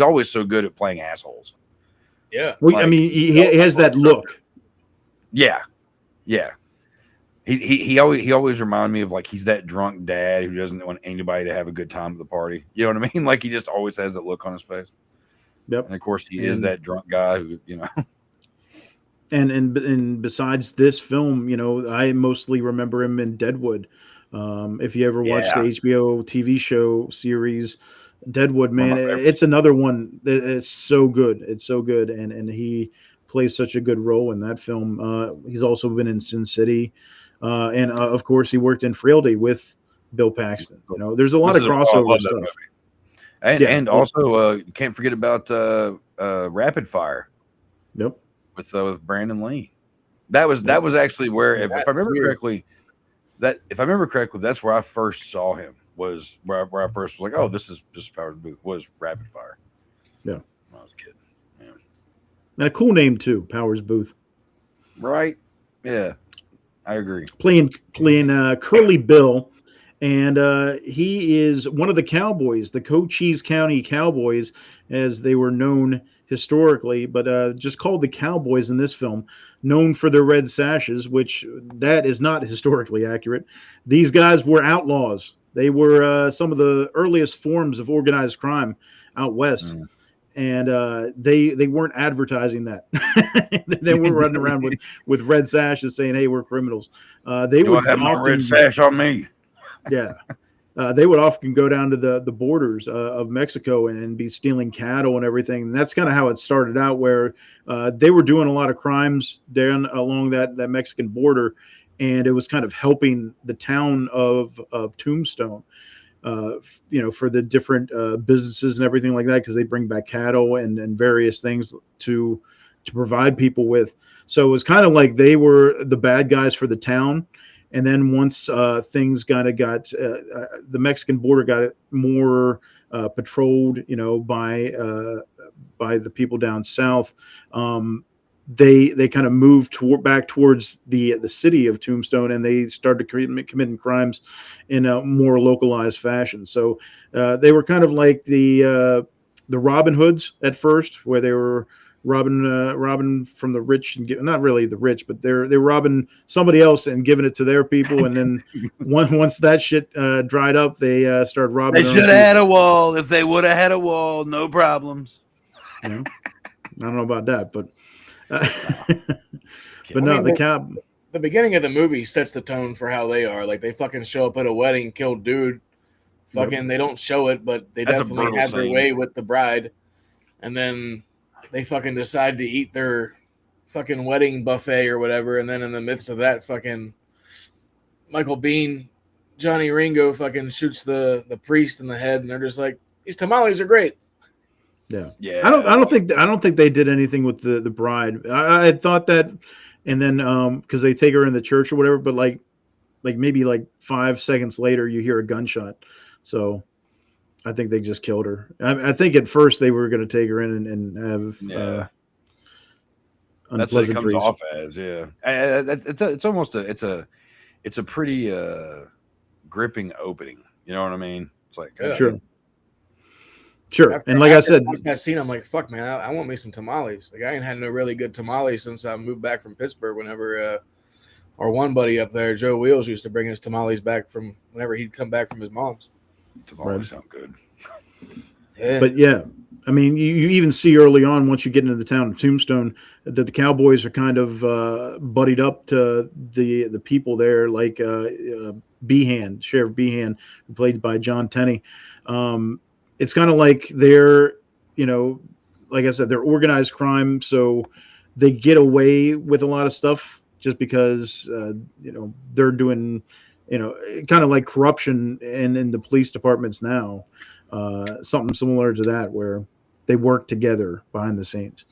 always so good at playing assholes. Yeah. Well, I mean, he has that look. Yeah. He always reminded me of like he's that drunk dad who doesn't want anybody to have a good time at the party. You know what I mean? Like he just always has that look on his face. Yep. And of course he is that drunk guy who, you know. And besides this film, you know, I mostly remember him in Deadwood. If you ever watched the HBO TV show series Deadwood, man, it's another one. It's so good. It's so good, and he plays such a good role in that film. He's also been in Sin City. And of course, he worked in Frailty with Bill Paxton. You know, there's a lot of crossover stuff. And also, can't forget about Rapid Fire. Yep. With Brandon Lee. That was actually where, if I remember correctly, that's where I first saw him. Was where I first was like, oh, this is Powers Booth. Was Rapid Fire. Yeah. When I was a kid. Yeah. And a cool name too, Powers Booth. Right. Yeah. I agree. Playing Curly Bill, and he is one of the Cowboys, the Cochise County Cowboys, as they were known historically, but just called the Cowboys in this film, known for their red sashes, which that is not historically accurate. These guys were outlaws. They were some of the earliest forms of organized crime out west. And they weren't advertising that. They weren't running around with red sashes saying, "Hey, we're criminals." They would have my red sash on me. Yeah, they would often go down to the borders of Mexico and be stealing cattle and everything. And that's kind of how it started out, where they were doing a lot of crimes down along that Mexican border, and it was kind of helping the town of Tombstone. You know, for the different businesses and everything like that, because they bring back cattle and various things to provide people with. So it was kind of like they were the bad guys for the town. And then once things got the Mexican border got more patrolled, you know, by the people down south, they kind of moved back towards the city of Tombstone, and they started committing crimes in a more localized fashion. So they were kind of like the Robin Hoods at first, where they were robbing from the rich, and not really the rich, but they're robbing somebody else and giving it to their people. And then once that shit dried up, they started robbing. They should have had a wall. If they would have had a wall, no problems. You know? I don't know about that, but. But no, the beginning of the movie sets the tone for how they are. Like, they fucking show up at a wedding, kill dude. Fucking, they don't show it, but they definitely have their way with the bride. And then they fucking decide to eat their fucking wedding buffet or whatever. And then in the midst of that, fucking Michael Biehn, Johnny Ringo fucking shoots the priest in the head, and they're just like, these tamales are great. Yeah. I don't think they did anything with the bride. I had thought that, and then because they take her in the church or whatever, but like maybe like 5 seconds later you hear a gunshot. So I think they just killed her. I think at first they were going to take her in and have that's what it comes off as. It's almost a pretty gripping opening. You know what I mean? It's like Sure. And like I said, that scene, I'm like, fuck, man, I want me some tamales. Like, I ain't had no really good tamales since I moved back from Pittsburgh. Whenever our one buddy up there, Joe Wheels, used to bring his tamales back from whenever he'd come back from his mom's. Tamales sound good. But yeah, I mean, you even see early on, once you get into the town of Tombstone, that the cowboys are kind of buddied up to the people there, like Behan, Sheriff Behan, played by John Tenney. It's kind of like they're, like I said, they're organized crime, so they get away with a lot of stuff just because, they're doing, kind of like corruption in the police departments now. Something similar to that, where they work together behind the scenes.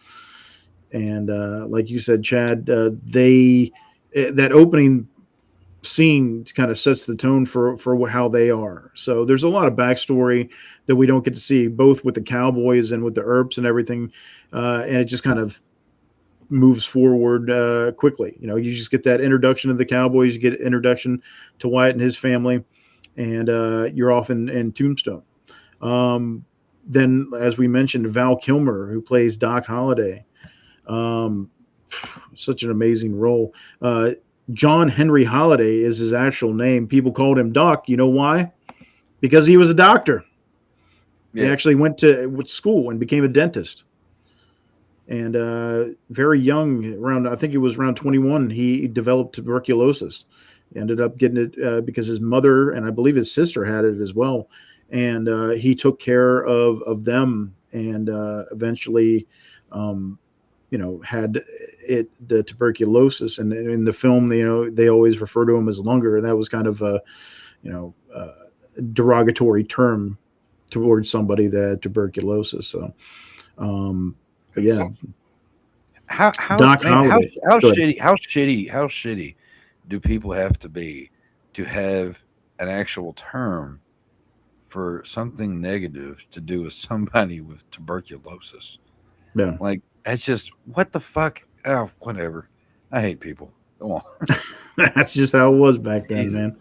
And like you said, Chad, that opening scene kind of sets the tone for how they are. So there's a lot of backstory that we don't get to see, both with the cowboys and with the Earps and everything. And it just kind of moves forward quickly. You just get that introduction of the cowboys, you get introduction to Wyatt and his family, and you're off in Tombstone. Then, as we mentioned, Val Kilmer, who plays Doc Holliday, such an amazing role. John Henry Holliday is his actual name. People called him Doc. You know why? Because he was a doctor. Yeah. He actually went to school and became a dentist. And very young, I think he was around 21, he developed tuberculosis. He ended up getting it because his mother and I believe his sister had it as well. And he took care of them, and eventually, had the tuberculosis. And in the film, they always refer to him as Lunger, and that was kind of a derogatory term towards somebody that had tuberculosis. So, yeah. How shitty do people have to be to have an actual term for something negative to do with somebody with tuberculosis? Yeah. Like, that's just, what the fuck? Oh, whatever. I hate people. Go on. That's just how it was back then, man.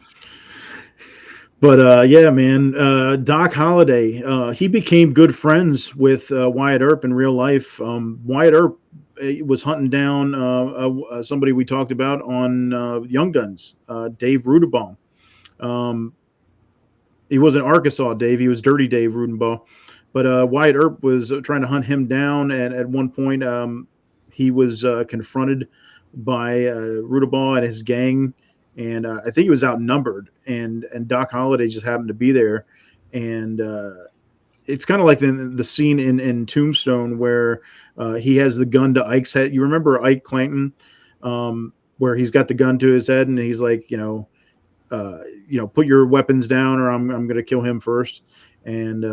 But yeah, man, Doc Holliday, he became good friends with Wyatt Earp in real life. Wyatt Earp was hunting down somebody we talked about on Young Guns, Dave Rudabaugh. He wasn't Arkansas Dave, he was Dirty Dave Rudabaugh. But Wyatt Earp was trying to hunt him down, and at one point he was confronted by Rudabaugh and his gang, and I think he was outnumbered, and Doc Holliday just happened to be there. And it's kind of like the scene in Tombstone where he has the gun to Ike's head. You remember Ike Clanton, where he's got the gun to his head, and he's like, put your weapons down, or I'm going to kill him first. And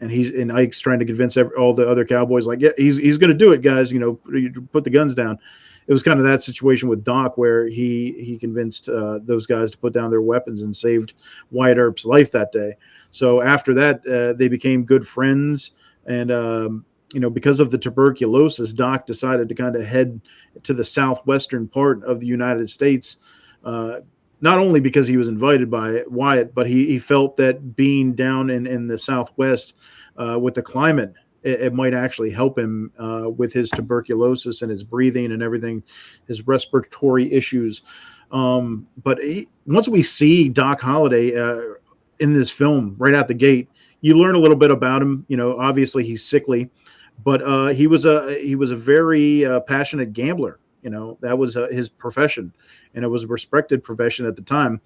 Ike's trying to convince all the other cowboys, like, yeah, he's going to do it, guys. Put the guns down. It was kind of that situation with Doc, where he convinced those guys to put down their weapons and saved Wyatt Earp's life that day. So after that, they became good friends. And, because of the tuberculosis, Doc decided to kind of head to the southwestern part of the United States, not only because he was invited by Wyatt, but he felt that being down in the Southwest with the climate, it might actually help him with his tuberculosis and his breathing and everything, his respiratory issues. But once we see Doc Holliday in this film right out the gate, you learn a little bit about him. Obviously he's sickly, but he was a very passionate gambler. That was his profession, and it was a respected profession at the time.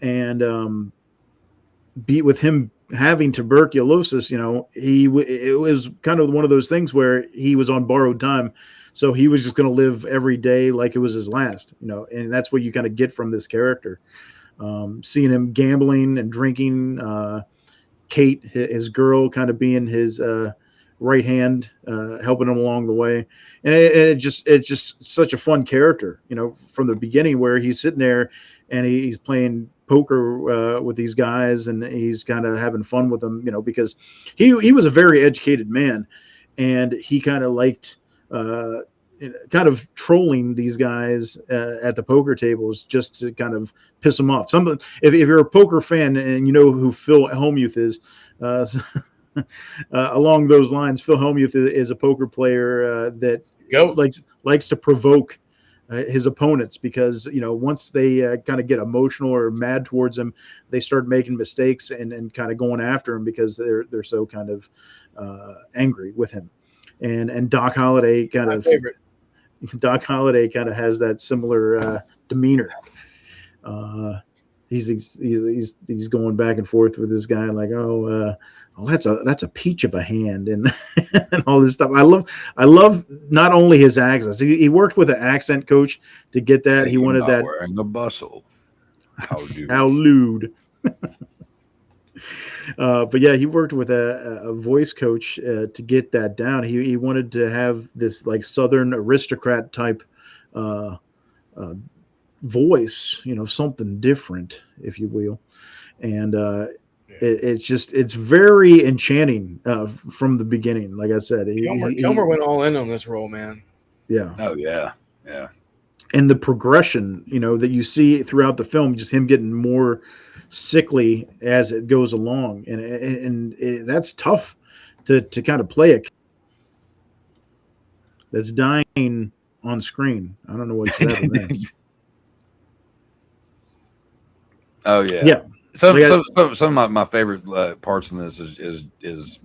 And with him having tuberculosis, it was kind of one of those things where he was on borrowed time. So he was just going to live every day like it was his last, and that's what you kind of get from this character. Seeing him gambling and drinking, Kate, his girl, kind of being his right hand, helping him along the way. And it's just such a fun character, from the beginning, where he's sitting there and he's playing poker with these guys, and he's kind of having fun with them, because he was a very educated man, and he kind of liked kind of trolling these guys at the poker tables just to kind of piss them off. If you're a poker fan and you know who Phil Hellmuth is, along those lines, Phil Hellmuth is a poker player that likes to provoke his opponents, because once they kind of get emotional or mad towards him, they start making mistakes and kind of going after him because they're so kind of angry with him. And Doc Holliday kind of has that similar demeanor. He's going back and forth with this guy like, oh, that's a peach of a hand, and and all this stuff. I love not only his accents. He worked with an accent coach to get that. He wanted that wearing a bustle. How lewd. But yeah, he worked with a voice coach to get that down. He wanted to have this like Southern aristocrat type voice, something different, if you will. And it's very enchanting from the beginning. Like I said, Kilmer went all in on this role, man. Yeah. Oh yeah. And the progression, that you see throughout the film, just him getting more sickly as it goes along, and that's tough to kind of play it. That's dying on screen. I don't know what you have next. Oh yeah. Yeah. Some of my favorite parts in this is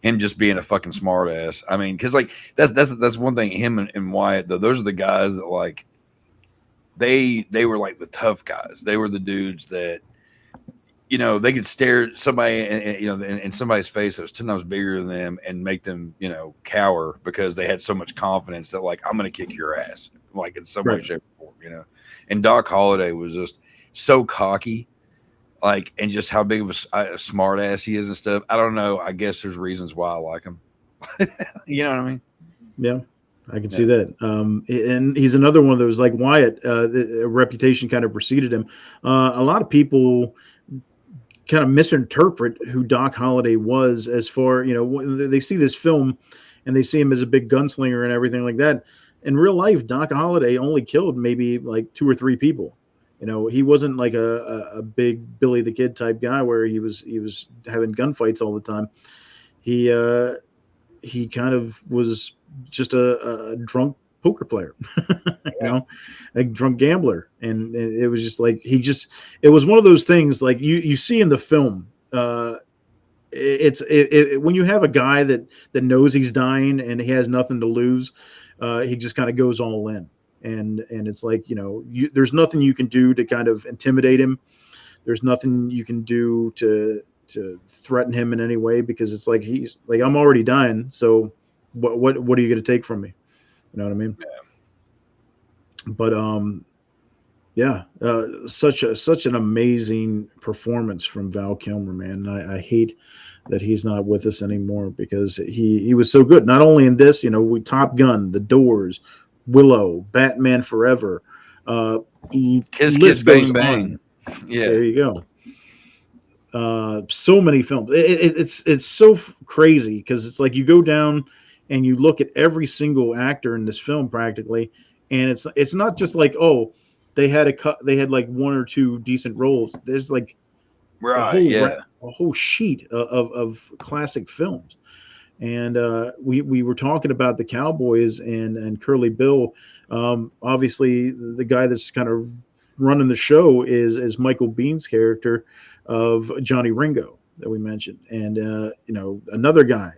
him just being a fucking smart ass. I mean, because like that's one thing. Him and Wyatt, though, those are the guys that like they were like the tough guys. They were the dudes that they could stare at somebody in somebody's face that was 10 times bigger than them and make them cower because they had so much confidence that like, I'm gonna kick your ass like in some way, shape, or form. And Doc Holliday was just so cocky. Like, and just how big of a smart ass he is and stuff. I don't know. I guess there's reasons why I like him. You know what I mean? Yeah, I can see that. And he's another one of those like Wyatt. The reputation kind of preceded him. A lot of people kind of misinterpret who Doc Holliday was as far, when they see this film and they see him as a big gunslinger and everything like that. In real life, Doc Holliday only killed maybe like 2 or 3 people. He wasn't like a big Billy the Kid type guy where he was having gunfights all the time. He kind of was just a drunk poker player, a drunk gambler. And it was just like, it was one of those things like you see in the film. It's when you have a guy that knows he's dying and he has nothing to lose, he just kind of goes all in. And it's like, there's nothing you can do to kind of intimidate him. There's nothing you can do to threaten him in any way, because it's like, he's like, I'm already dying. So what are you going to take from me? You know what I mean? Yeah. But such an amazing performance from Val Kilmer, man. I hate that he's not with us anymore, because he was so good. Not only in this, Top Gun, The Doors, Willow, Batman Forever, Kiss Bang Bang. Yeah, there you go. So many films. It's so crazy, because it's like you go down and you look at every single actor in this film practically, and it's not just like, oh, they had like 1 or 2 decent roles. There's like a whole sheet of classic films. And we were talking about the Cowboys and Curly Bill. Obviously, the guy that's kind of running the show is Michael Bihn's character of Johnny Ringo that we mentioned. And, another guy,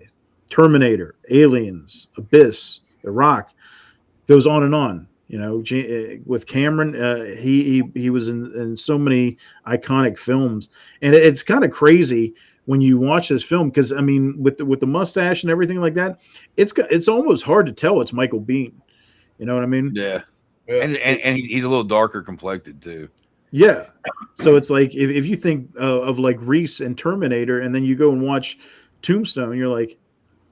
Terminator, Aliens, Abyss, The Rock, goes on and on. With Cameron, he was in so many iconic films. And it's kind of crazy when you watch this film, because I mean, with the mustache and everything like that, it's almost hard to tell it's Michael Biehn. You know what I mean? Yeah. And he's a little darker complected too. Yeah. So it's like if you think of like Reese and Terminator, and then you go and watch Tombstone, you're like,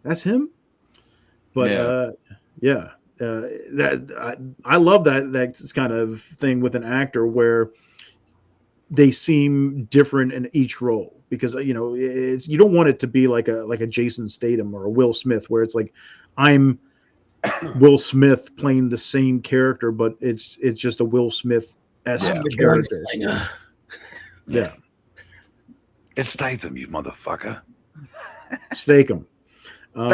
that's him. But I love that kind of thing with an actor where they seem different in each role. Because you don't want it to be like a Jason Statham or a Will Smith, where it's like, I'm Will Smith playing the same character, but it's just a Will Smith-esque character. Yeah, it's Statham, you motherfucker. Statham. You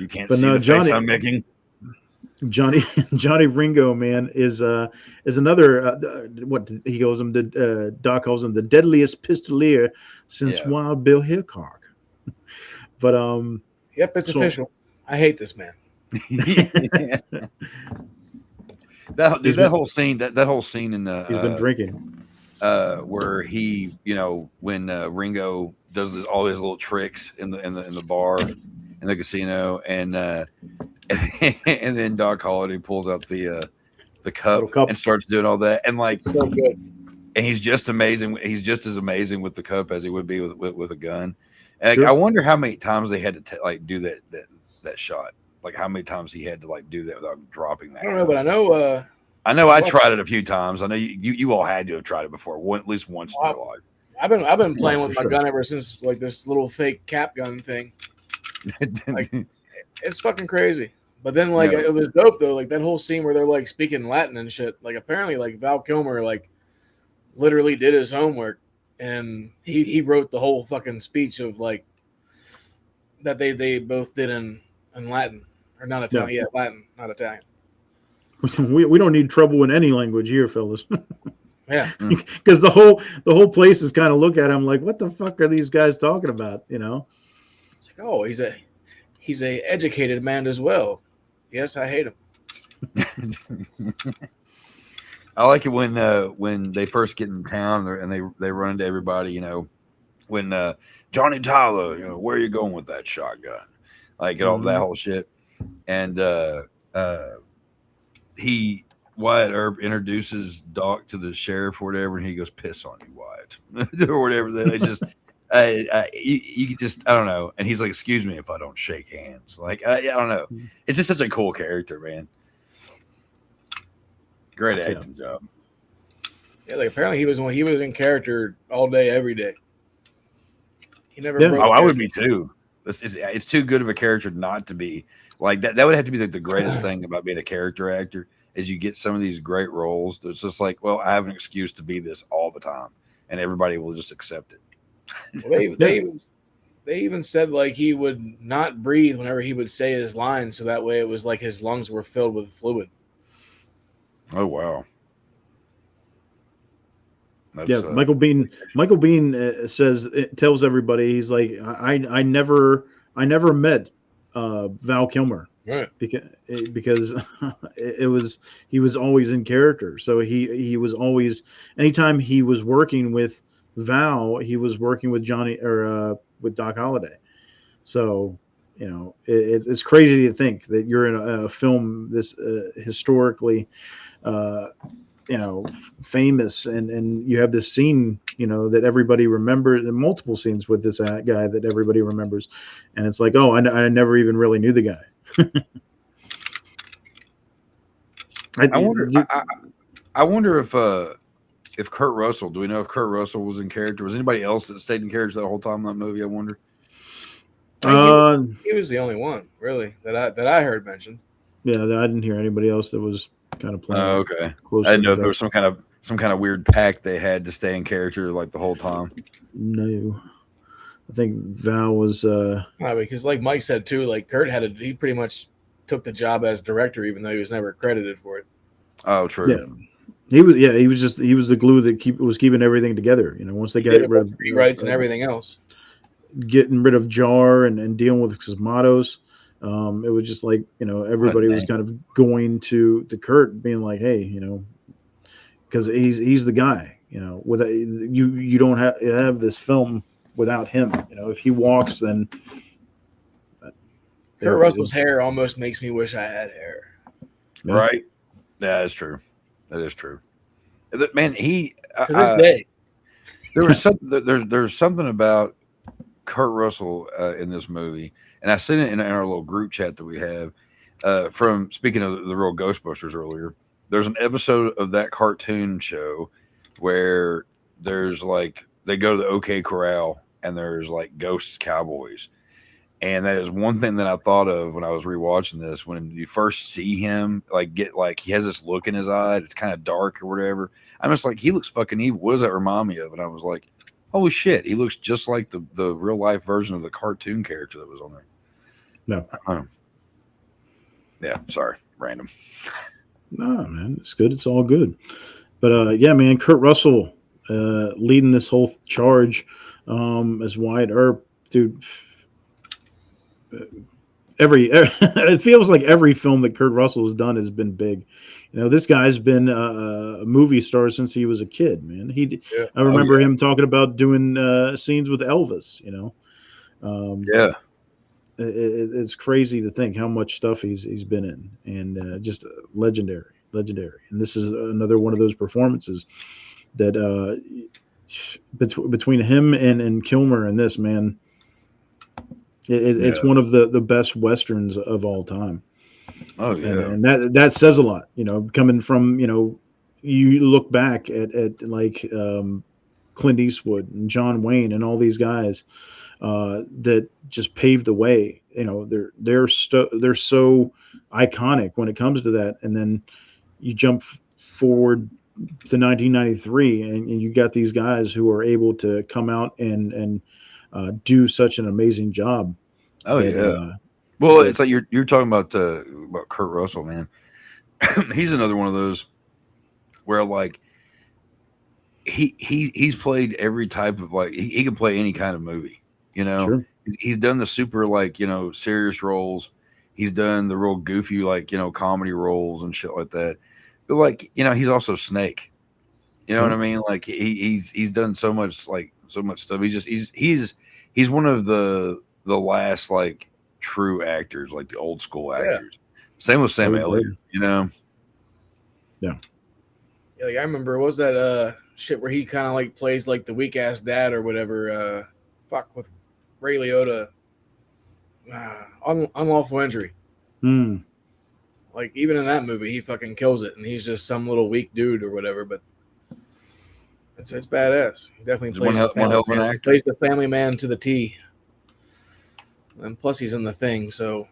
can't see the face I'm making. Johnny Ringo, man, is another what he calls him. Doc calls him the deadliest pistolier since Wild Bill Hickok. But yep, it's official. I hate this man. that whole scene, that whole scene in the he's been drinking, where he, when Ringo does all his little tricks in the bar, in the casino, and then Doc Holliday pulls out the cup and starts doing all that, and like so good. And he's just amazing. He's just as amazing with the cup as he would be with a gun. And sure. I wonder how many times they had to do that shot. Like how many times he had to do that without dropping that. I don't know, but I know. I tried it a few times. I know you all had to have tried it before, at least once in your life. I've been playing with my gun ever since this little fake cap gun thing. It's fucking crazy. But then it was dope though. That whole scene where they're speaking Latin and shit. Apparently Val Kilmer literally did his homework and he wrote the whole fucking speech of that they both did in Latin or not Italian. Yeah, Latin, not Italian. We don't need trouble in any language here, fellas. Yeah, because the whole place is kind of look at him like, what the fuck are these guys talking about? It's oh, he's a educated man as well. Yes, I hate him. I like it when they first get in town and they run into everybody. When Johnny Tyler, where are you going with that shotgun? All that whole shit, and Wyatt Earp introduces Doc to the sheriff or whatever, and he goes, "Piss on you, Wyatt," or whatever. They just, you could just, I don't know. And he's like, "Excuse me if I don't shake hands." I don't know. It's just such a cool character, man. Great acting job. Yeah, apparently he was in character all day, every day. He never. I would be too. It's too good of a character not to be like that. That would have to be the greatest thing about being a character actor is you get some of these great roles. It's just well, I have an excuse to be this all the time, and everybody will just accept it. Well, they even said he would not breathe whenever he would say his lines, so that way it was his lungs were filled with fluid. Oh wow! Michael Biehn tells everybody he's like, I never met Val Kilmer, right? Because he was always in character. So he was always, anytime he was working with Val, he was working with Johnny or with Doc Holliday. So it's crazy to think that you're in a film this historically famous and you have this scene that everybody remembers, and multiple scenes with this guy that everybody remembers, and it's like, oh, I never even really knew the guy. I wonder if Kurt Russell, do we know if Kurt Russell was in character? Was anybody else that stayed in character that whole time in that movie? I wonder. He was the only one really that I heard mentioned. Yeah, I didn't hear anybody else that was kind of playing. Oh, okay. I didn't know if there was some kind of weird pact they had to stay in character the whole time. No, I think Val was. Because Mike said too, Kurt he pretty much took the job as director, even though he was never credited for it. Oh, true. Yeah. He was the glue that was keeping everything together. Once they got rid of rewrites and everything else, getting rid of Jar and dealing with Cosmatos. It was just everybody was kind of going to Kurt being like, hey, because he's the guy, with you don't have this film without him. If he walks, then Kurt Russell's hair almost makes me wish I had hair. Yeah. Right. Yeah, that's true. That is true. Man, he to this day. There's something about Kurt Russell in this movie, and I seen it in our little group chat that we have. From speaking of the real Ghostbusters earlier, there's an episode of that cartoon show where there's they go to the OK Corral and there's ghost cowboys. And that is one thing that I thought of when I was rewatching this. When you first see him, he has this look in his eye. It's kind of dark or whatever. I'm just he looks fucking evil. What does that remind me of? And I was like, holy shit, he looks just like the real life version of the cartoon character that was on there. No. Yeah, sorry. random. Nah, man, it's good. It's all good. But yeah, man, Kurt Russell leading this whole charge as Wyatt Earp, dude. It feels like every film that Kurt Russell has done has been big. You know, this guy's been a movie star since he was a kid, man. I remember him talking about doing scenes with Elvis. You know, it's crazy to think how much stuff he's been in, and just legendary. And this is another one of those performances that between him and Kilmer and this, man. It's one of the best westerns of all time. Oh yeah, and that says a lot. You know, coming from, you know, you look back at like Clint Eastwood and John Wayne and all these guys that just paved the way. You know, they're so iconic when it comes to that. And then you jump forward to 1993, and you got these guys who are able to come out and do such an amazing job. Oh yeah. Well, it's like you're talking about Kurt Russell, man. He's another one of those where like he's played every type of, like, he can play any kind of movie. You know, sure. He's done the super, like, you know, serious roles. He's done the real goofy, like, you know, comedy roles and shit like that. But, like, you know, he's also Snake. You know what I mean? Like he's done so much stuff. He's one of the last, like, true actors, like the old school actors. Same with Sam Elliott, you know. Yeah, like I remember, what was that shit where he kind of like plays like the weak ass dad or whatever? With Ray Liotta, Unlawful Injury. Like, even in that movie, he fucking kills it, and he's just some little weak dude or whatever. But it's badass. He definitely plays one hell of an actor. He plays the family man to the T. And plus, he's in The Thing, so.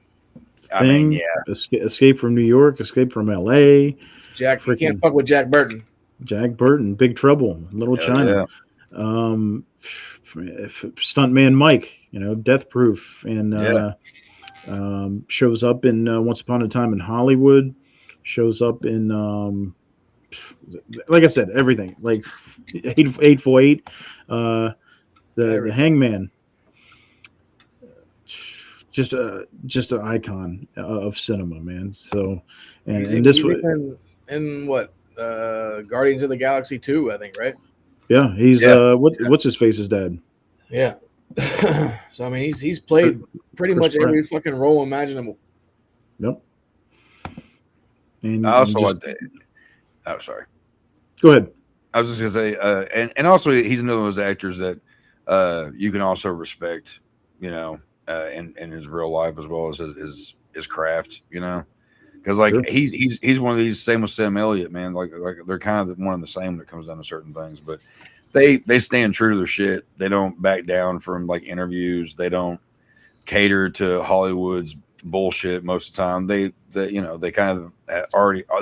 I mean, yeah. Escape from New York, Escape from L.A. You can't fuck with Jack Burton. Jack Burton, Big Trouble, Little China. Stuntman Mike, you know, Death Proof, and shows up in Once Upon a Time in Hollywood. Shows up in, like I said, everything. Like Hateful Eight, the Hangman. Just an icon of cinema, man. So, and this was in what Guardians of the Galaxy 2, I think, right? Yeah, he's what's his face's dad. Yeah. So I mean, he's played pretty much every fucking role imaginable. Yep. And I also like that. Oh, sorry. Go ahead. I was just gonna say, and also he's another of those actors that you can also respect, you know, in his real life as well as his craft, you know, because like he's one of these, same with Sam Elliott, man. Like they're kind of one and the same when it comes down to certain things, but they stand true to their shit. They don't back down from, like, interviews. They don't cater to Hollywood's bullshit most of the time. They you know, they kind of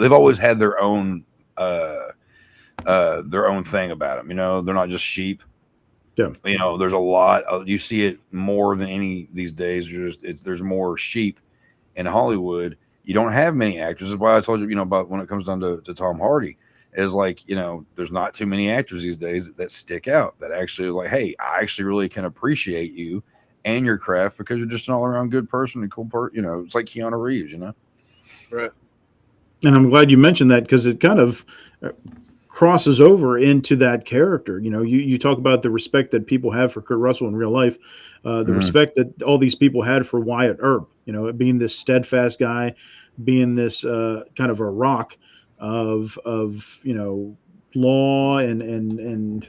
they've always had their own thing about them. You know, they're not just sheep. Yeah. You know, there's a lot you see it more than any these days. There's more sheep in Hollywood. You don't have many actors. That's why I told you, you know, about when it comes down to Tom Hardy, is like, you know, there's not too many actors these days that stick out, that actually like, hey, I actually really can appreciate you and your craft because you're just an all around good person and cool person. You know, it's like Keanu Reeves, you know? Right. And I'm glad you mentioned that, because it kind of crosses over into that character. You know, you talk about the respect that people have for Kurt Russell in real life, the respect that all these people had for Wyatt Earp, you know, being this steadfast guy, being this kind of a rock of you know, law and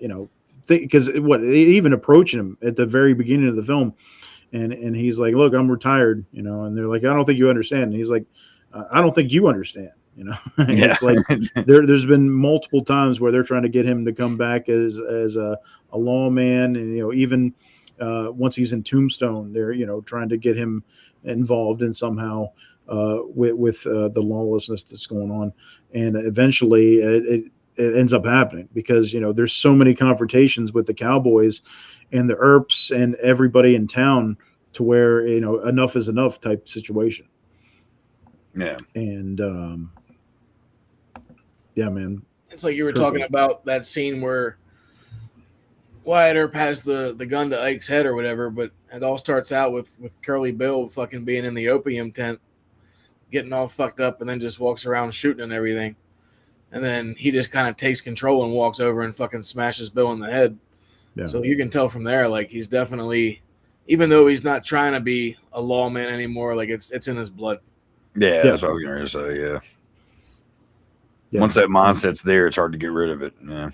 you know, because they even approaching him at the very beginning of the film, and he's like, look, I'm retired, you know, and they're like, I don't think you understand, and he's like, I don't think you understand, you know. It's like there's been multiple times where they're trying to get him to come back as a lawman, and, you know, even once he's in Tombstone, they're, you know, trying to get him involved in somehow with the lawlessness that's going on, and eventually it ends up happening because, you know, there's so many confrontations with the cowboys and the Earps and everybody in town to where, you know, enough is enough type situation. Yeah. And yeah, man. It's like you were talking about that scene where Wyatt Earp has the gun to Ike's head or whatever, but it all starts out with Curly Bill fucking being in the opium tent, getting all fucked up, and then just walks around shooting and everything. And then he just kind of takes control and walks over and fucking smashes Bill in the head. Yeah. So you can tell from there, like, he's definitely, even though he's not trying to be a lawman anymore, like it's in his blood. Yeah, that's what I was going to say. Yeah. Once that mindset's there, it's hard to get rid of it. Yeah.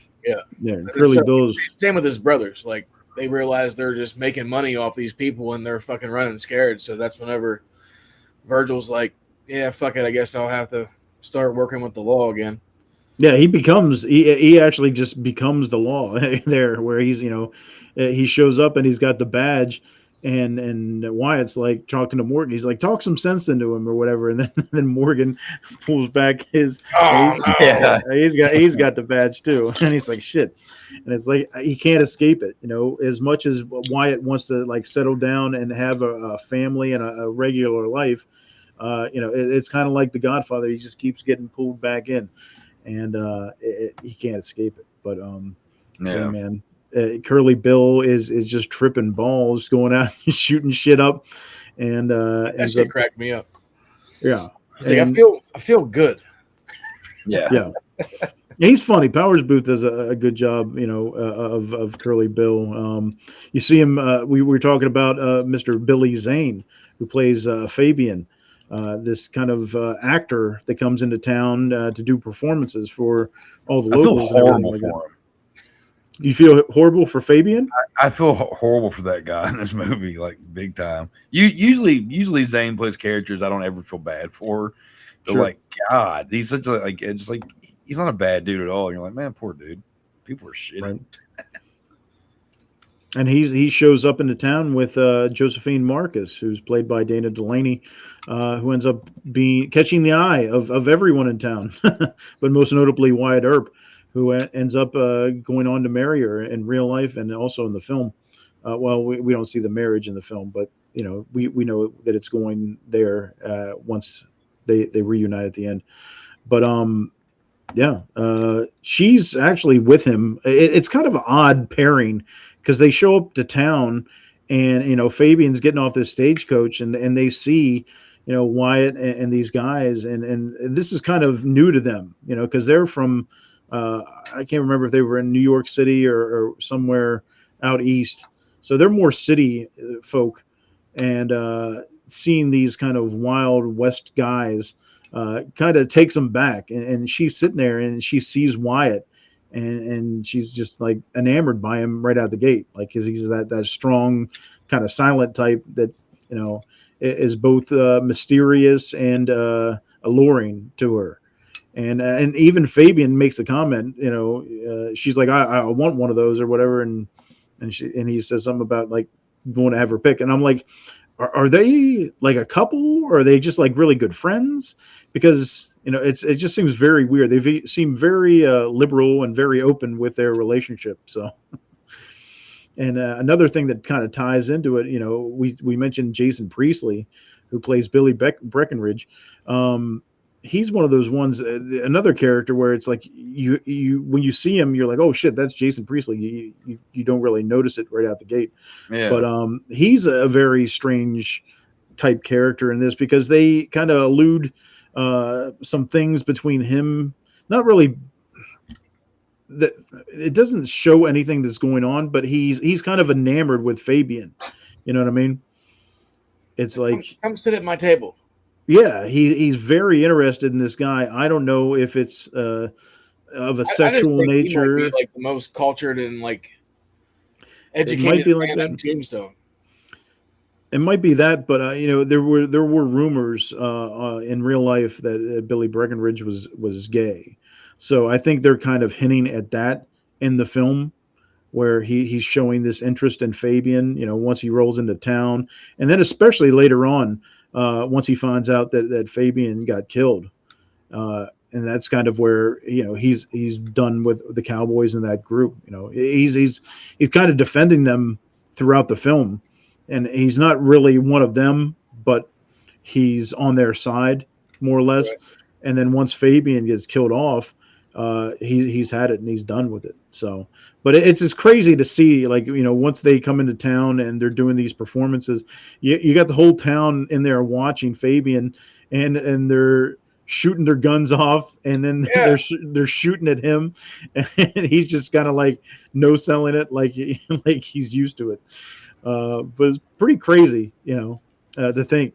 Curly Bill's same with his brothers. Like, they realize they're just making money off these people and they're fucking running scared. So that's whenever Virgil's like, yeah, fuck it, I guess I'll have to start working with the law again. Yeah, he actually just becomes the law there, where he's, he shows up and he's got the badge, and Wyatt's like talking to Morgan. He's like, talk some sense into him or whatever, and then Morgan pulls back his. He's got the badge too, and he's like, shit, and it's like he can't escape it. As much as Wyatt wants to like settle down and have a family and a regular life, it's kind of like The Godfather. He just keeps getting pulled back in. And he can't escape it. But yeah, man, Curly Bill is just tripping balls, going out and shooting shit up, and that shit cracked me up. Yeah, he's like, I feel good. Yeah. He's funny. Powers Booth does a good job, of Curly Bill. You see him. We were talking about Mr. Billy Zane, who plays Fabian. This kind of actor that comes into town to do performances for all the locals. I feel horrible for him. You feel horrible for Fabian? I feel horrible for that guy in this movie, like big time. Usually Zane plays characters I don't ever feel bad for. But like, God, he's such a he's not a bad dude at all. And you're like, man, poor dude. People are shitty. Right. And he shows up into town with Josephine Marcus, who's played by Dana Delaney, who ends up catching the eye of everyone in town, but most notably Wyatt Earp, who ends up going on to marry her in real life and also in the film. Well, we don't see the marriage in the film, but we know that it's going there once they reunite at the end. But she's actually with him. It's kind of an odd pairing, because they show up to town and, Fabian's getting off this stagecoach and they see, Wyatt and these guys. And this is kind of new to them, because they're from, I can't remember if they were in New York City or somewhere out east. So they're more city folk, and seeing these kind of Wild West guys kind of takes them back. And she's sitting there and she sees Wyatt. And she's just like enamored by him right out the gate, like, because he's that strong kind of silent type that is both mysterious and alluring to her. And even Fabian makes a comment, she's like, I want one of those or whatever, and he says something about like going to have her pick, and I'm like, are they like a couple, or are they just like really good friends? Because it just seems very weird. They seem very liberal and very open with their relationship. So, and another thing that kind of ties into it, we mentioned Jason Priestley, who plays Billy Breckenridge. He's one of those ones, another character where it's like you when you see him, you're like, oh shit, that's Jason Priestley. You don't really notice it right out the gate. Yeah. But he's a very strange type character in this, because they kind of allude some things between him, not really that it doesn't show anything that's going on, but he's kind of enamored with Fabian. You know what I mean? It's like, come sit at my table. Yeah, he's very interested in this guy. I don't know if it's of a sexual nature. He might be like the most cultured and like educated man in Tombstone. It might be that, but there were rumors in real life that Billy Breckenridge was gay. So I think they're kind of hinting at that in the film, where he's showing this interest in Fabian, once he rolls into town, and then especially later on, once he finds out that Fabian got killed, and that's kind of where he's done with the Cowboys in that group. He's kind of defending them throughout the film. And he's not really one of them, but he's on their side. more or less. Right. And then once Fabian gets killed off, he's had it and he's done with it. So, but it's just crazy to see, like, once they come into town and they're doing these performances, you got the whole town in there watching Fabian, and they're shooting their guns off, and then they're shooting at him, and he's just kind of like no selling it, like he's used to it. But it's pretty crazy, to think,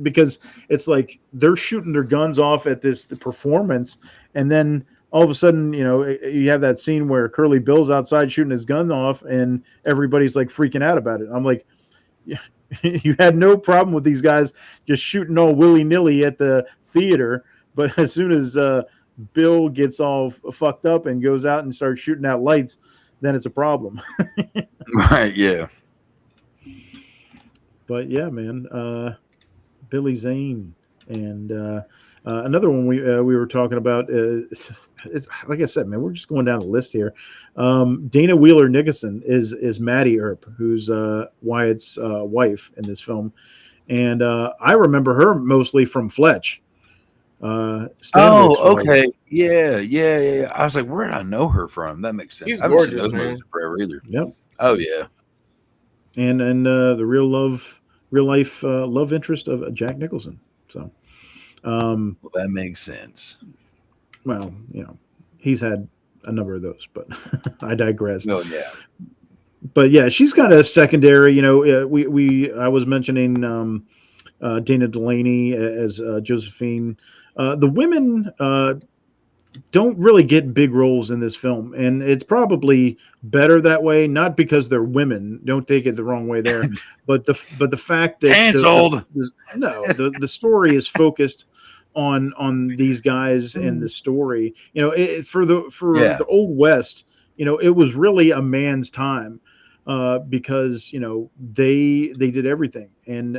because it's like they're shooting their guns off at the performance, and then all of a sudden, you have that scene where Curly Bill's outside shooting his gun off, and everybody's like freaking out about it. I'm like, you had no problem with these guys just shooting all willy-nilly at the theater, but as soon as Bill gets all fucked up and goes out and starts shooting out lights, then it's a problem. Right, yeah. But yeah, man, Billy Zane, and another one we were talking about. It's like I said, man, we're just going down the list here. Dana Wheeler Nicholson is Maddie Earp, who's Wyatt's wife in this film, and I remember her mostly from Fletch. Okay, yeah. I was like, where did I know her from? That makes sense. She's I haven't seen gorgeous, those movies forever either. Yep. Oh yeah. And the real life love interest of Jack Nicholson. So, well, that makes sense. Well, he's had a number of those, but I digress. Oh yeah. But yeah, she's kind of secondary. I was mentioning Dana Delaney as Josephine. The women don't really get big roles in this film, and it's probably better that way. Not because they're women. Don't take it the wrong way there, but the fact that canceled. The story is focused on these guys and the story. For the Old West, it was really a man's time. Because they did everything, and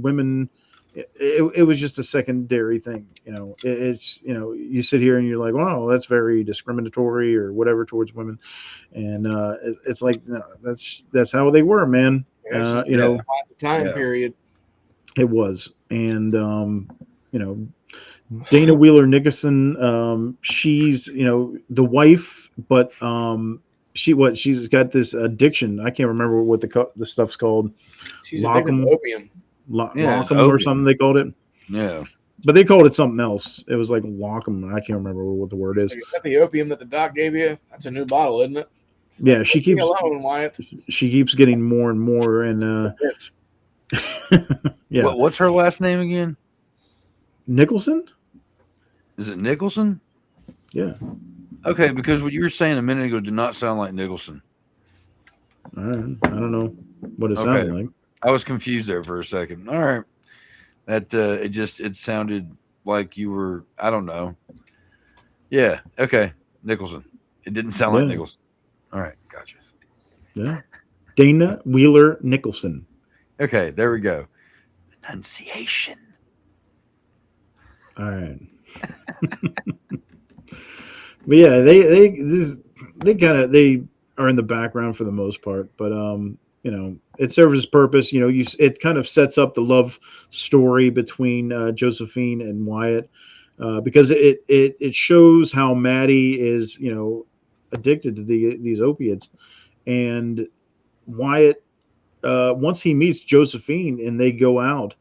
women, it was just a secondary thing. It's you sit here and you're like, wow, that's very discriminatory or whatever towards women, and it's like that's how they were, man. The time period. It was, and Dana Wheeler Nicholson, she's the wife, but she's got this addiction. I can't remember what the stuff's called. She's addicted to opium. Locum or something they called it. Yeah, but they called it something else. It was like locum. I can't remember what the word is. So is that the opium that the doc gave you? That's a new bottle, isn't it? Yeah, she keeps alone, Wyatt. She keeps getting more and more, and yeah. What's her last name again? Nicholson. Is it Nicholson? Yeah. Okay, because what you were saying a minute ago did not sound like Nicholson. I don't know what it sounded like. I was confused there for a second. All right. That it sounded like you were, I don't know. Yeah, okay. Nicholson. It didn't sound like Nicholson. All right, gotcha. Yeah. Dana Wheeler Nicholson. Okay, there we go. Enunciation. All right. But yeah, they are in the background for the most part, but it serves its purpose. It kind of sets up the love story between Josephine and Wyatt, because it shows how Maddie is addicted to these opiates, and Wyatt, once he meets Josephine and they go out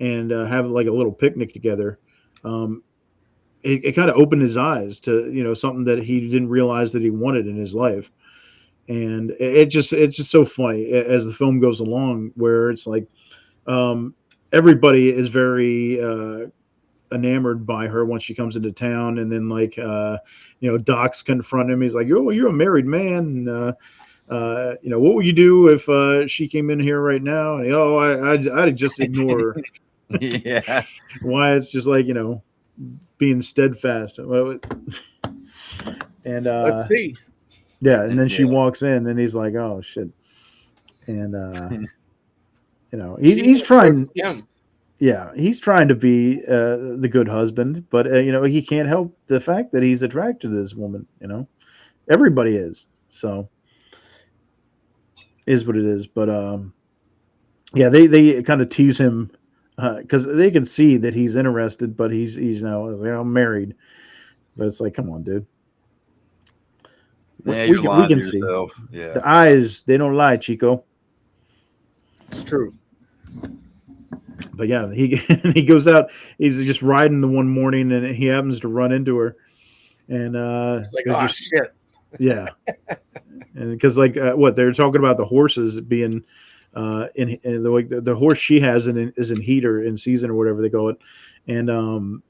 and have like a little picnic together, it kind of opened his eyes to something that he didn't realize that he wanted in his life. And it's just so funny as the film goes along, where it's like everybody is very enamored by her once she comes into town, and then like Doc's confront him. He's like, "Oh, you're a married man. And, what would you do if she came in here right now?" And I'd just ignore her. Yeah. Why it's just like being steadfast. And let's see. Yeah, and then she walks in, and he's like, "Oh shit!" And he's trying. Yeah, he's trying to be the good husband, but he can't help the fact that he's attracted to this woman. Everybody is. So, is what it is. But yeah, they kind of tease him because they can see that he's interested, but he's like, I'm married. But it's like, come on, dude. Yeah, we you're lying can to see. yourself. Yeah. The eyes, they don't lie, Chico. It's true. But yeah, he goes out. He's just riding the one morning, and he happens to run into her. And it's like, oh shit. Yeah, and because what they're talking about, the horses being in the horse she has is in heat or in season or whatever they call it, and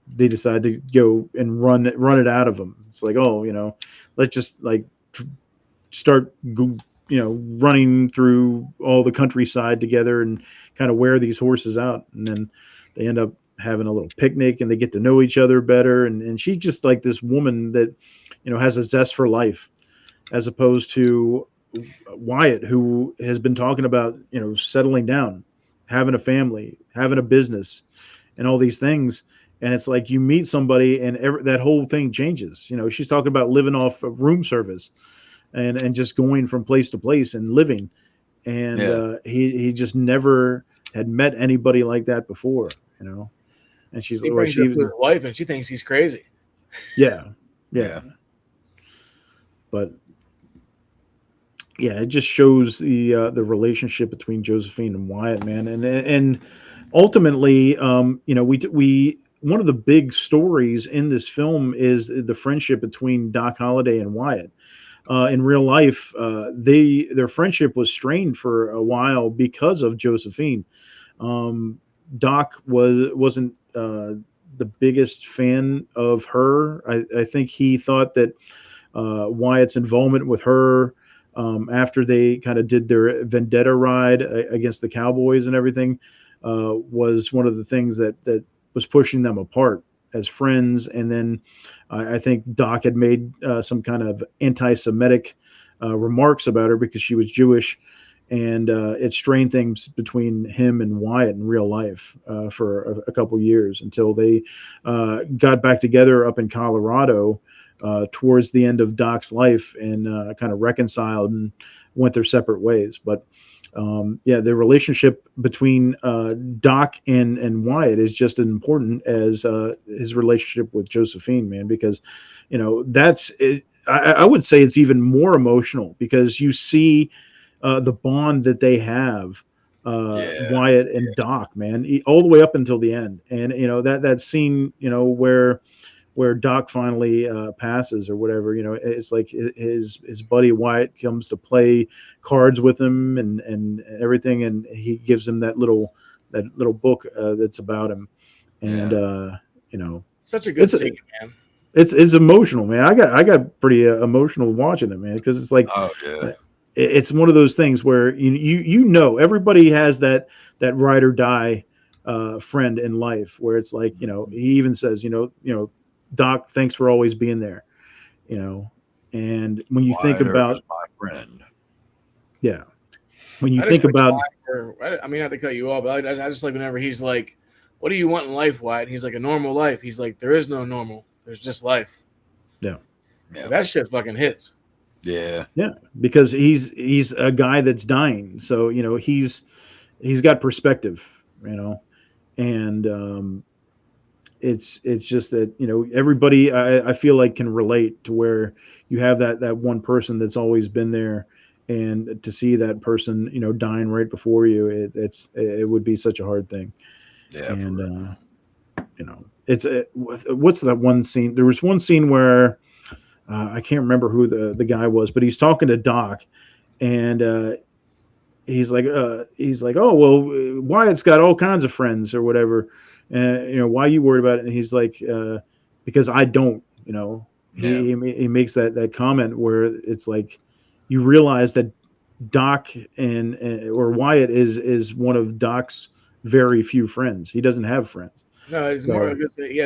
they decide to go and run it out of them. It's like, oh, let's just start running through all the countryside together and kind of wear these horses out, and then they end up having a little picnic and they get to know each other better, and she's just like this woman that has a zest for life, as opposed to Wyatt, who has been talking about settling down, having a family, having a business, and all these things. And it's like you meet somebody and that whole thing changes. She's talking about living off of room service and just going from place to place and living. And he just never had met anybody like that before, And she's he brings up to his wife and she thinks he's crazy. Yeah. But yeah, it just shows the relationship between Josephine and Wyatt, man. And ultimately, we one of the big stories in this film is the friendship between Doc Holliday and Wyatt. In real life, their friendship was strained for a while because of Josephine. Doc wasn't the biggest fan of her. I think he thought that Wyatt's involvement with her after they kind of did their vendetta ride against the Cowboys and everything was one of the things that was pushing them apart as friends. And then I think Doc had made some kind of anti-Semitic remarks about her because she was Jewish, and it strained things between him and Wyatt in real life for a couple years until they got back together up in Colorado towards the end of Doc's life and kind of reconciled and went their separate ways. But the relationship between Doc and Wyatt is just as important as his relationship with Josephine, man, because, that's it. I would say it's even more emotional because you see the bond that they have, Wyatt and Doc, man, all the way up until the end. And, that scene, where Doc finally passes or whatever, it's like his buddy Wyatt comes to play cards with him and everything, and he gives him that little book that's about him, and such a good scene, man. It's emotional, man. I got pretty emotional watching it, man, because it's like, it's one of those things where everybody has that ride or die friend in life where it's like, he even says, Doc, thanks for always being there, and when you think about my friend, when you think about, I mean, not to cut you off, but I just like whenever he's like, what do you want in life, Wyatt? And he's like, a normal life. He's like, there is no normal. There's just life. Yeah. That shit fucking hits. Yeah. Because he's a guy that's dying. So, he's got perspective, and it's just that, everybody I feel like can relate to where you have that one person that's always been there, and to see that person, dying right before you, it would be such a hard thing. Yeah. And, what's that one scene? There was one scene where I can't remember who the guy was, but he's talking to Doc, and he's like, oh, well, Wyatt's got all kinds of friends or whatever. Why are you worried about it? And he's like, because I don't, he makes that comment where it's like, you realize that Doc or Wyatt is one of Doc's very few friends. He doesn't have friends. No, it's more of a,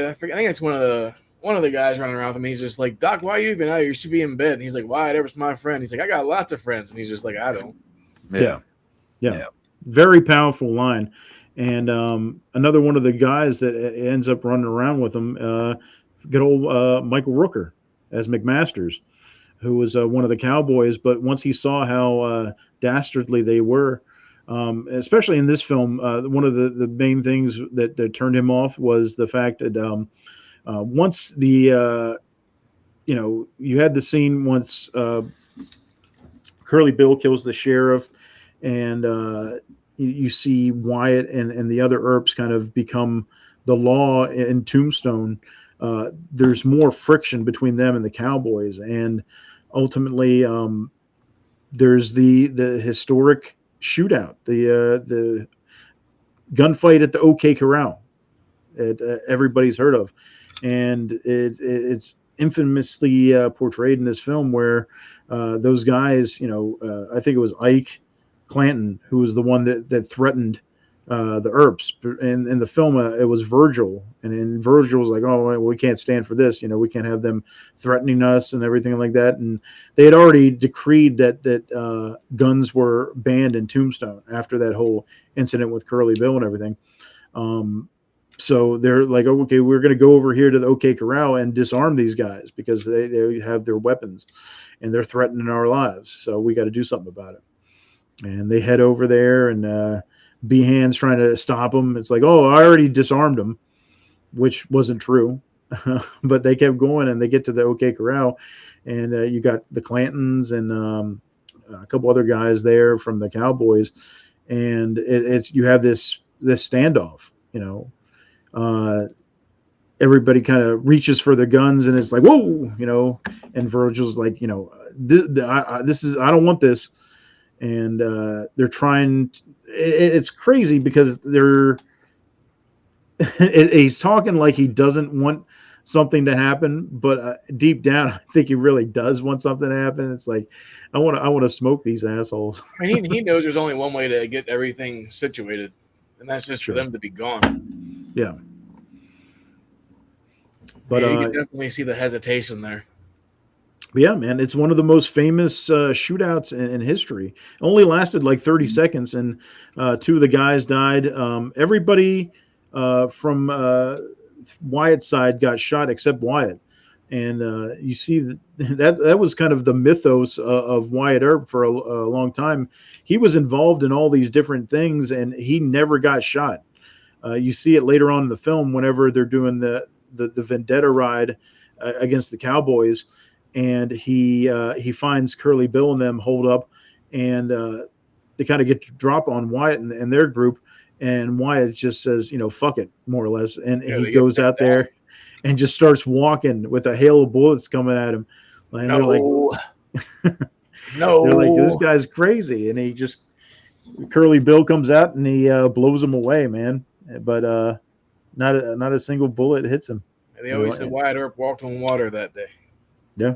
I think it's one of the guys running around with him. He's just like, Doc, why are you even out here? You should be in bed. And he's like, Wyatt Ebert's my friend. He's like, I got lots of friends. And he's just like, I don't. Yeah. Very powerful line. And another one of the guys that ends up running around with him, good old Michael Rooker as McMasters, who was one of the Cowboys. But once he saw how dastardly they were, Especially in this film, one of the main things that turned him off was the fact that once the you had the scene once Curly Bill kills the sheriff, and you see Wyatt and the other Earps kind of become the law in Tombstone. There's more friction between them and the Cowboys, and ultimately there's the historic shootout, the gunfight at the OK Corral that everybody's heard of, and it's infamously portrayed in this film where those guys, I think it was Ike Clanton who was the one that threatened the Earps. In the film, it was Virgil, and Virgil was like, "Oh, well, we can't stand for this. We can't have them threatening us and everything like that." And they had already decreed that guns were banned in Tombstone after that whole incident with Curly Bill and everything. So they're like, oh, "Okay, we're going to go over here to the OK Corral and disarm these guys because they have their weapons and they're threatening our lives. So we got to do something about it." And they head over there, and Behan's trying to stop them. It's like, "Oh, I already disarmed them," which wasn't true. But they kept going, and they get to the OK Corral, and you got the Clantons and a couple other guys there from the Cowboys, and it's you have this standoff. Everybody kind of reaches for their guns, and it's like, whoa, and Virgil's like, this is, I don't want this. And they're trying. It's crazy because he's talking like he doesn't want something to happen, but deep down, I think he really does want something to happen. It's like, I want to smoke these assholes. He knows there's only one way to get everything situated, and that's just for them to be gone. Yeah. But you can definitely see the hesitation there. Yeah, man, it's one of the most famous shootouts in history. It only lasted like 30 seconds, and two of the guys died. Everybody from Wyatt's side got shot except Wyatt. And you see that was kind of the mythos of Wyatt Earp for a long time. He was involved in all these different things, and he never got shot. You see it later on in the film whenever they're doing the vendetta ride against the Cowboys. And he finds Curly Bill and them hold up, and they kind of get to drop on Wyatt and their group, and Wyatt just says, fuck it, more or less, and he goes out there and just starts walking with a hail of bullets coming at him. And they're like, they're like, this guy's crazy, and Curly Bill comes out and he blows him away, man. But not a single bullet hits him. They always said Wyatt Earp walked on water that day.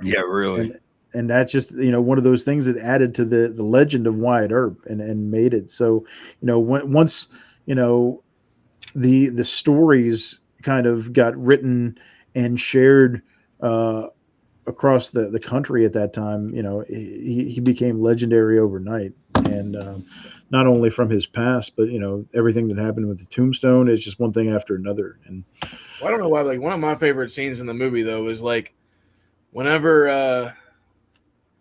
Yeah, really. And that's just, one of those things that added to the legend of Wyatt Earp and made it. So, once, the stories kind of got written and shared across the country at that time, he became legendary overnight. And not only from his past, but, everything that happened with the Tombstone is just one thing after another. And I don't know why, like, one of my favorite scenes in the movie, though, is like, whenever,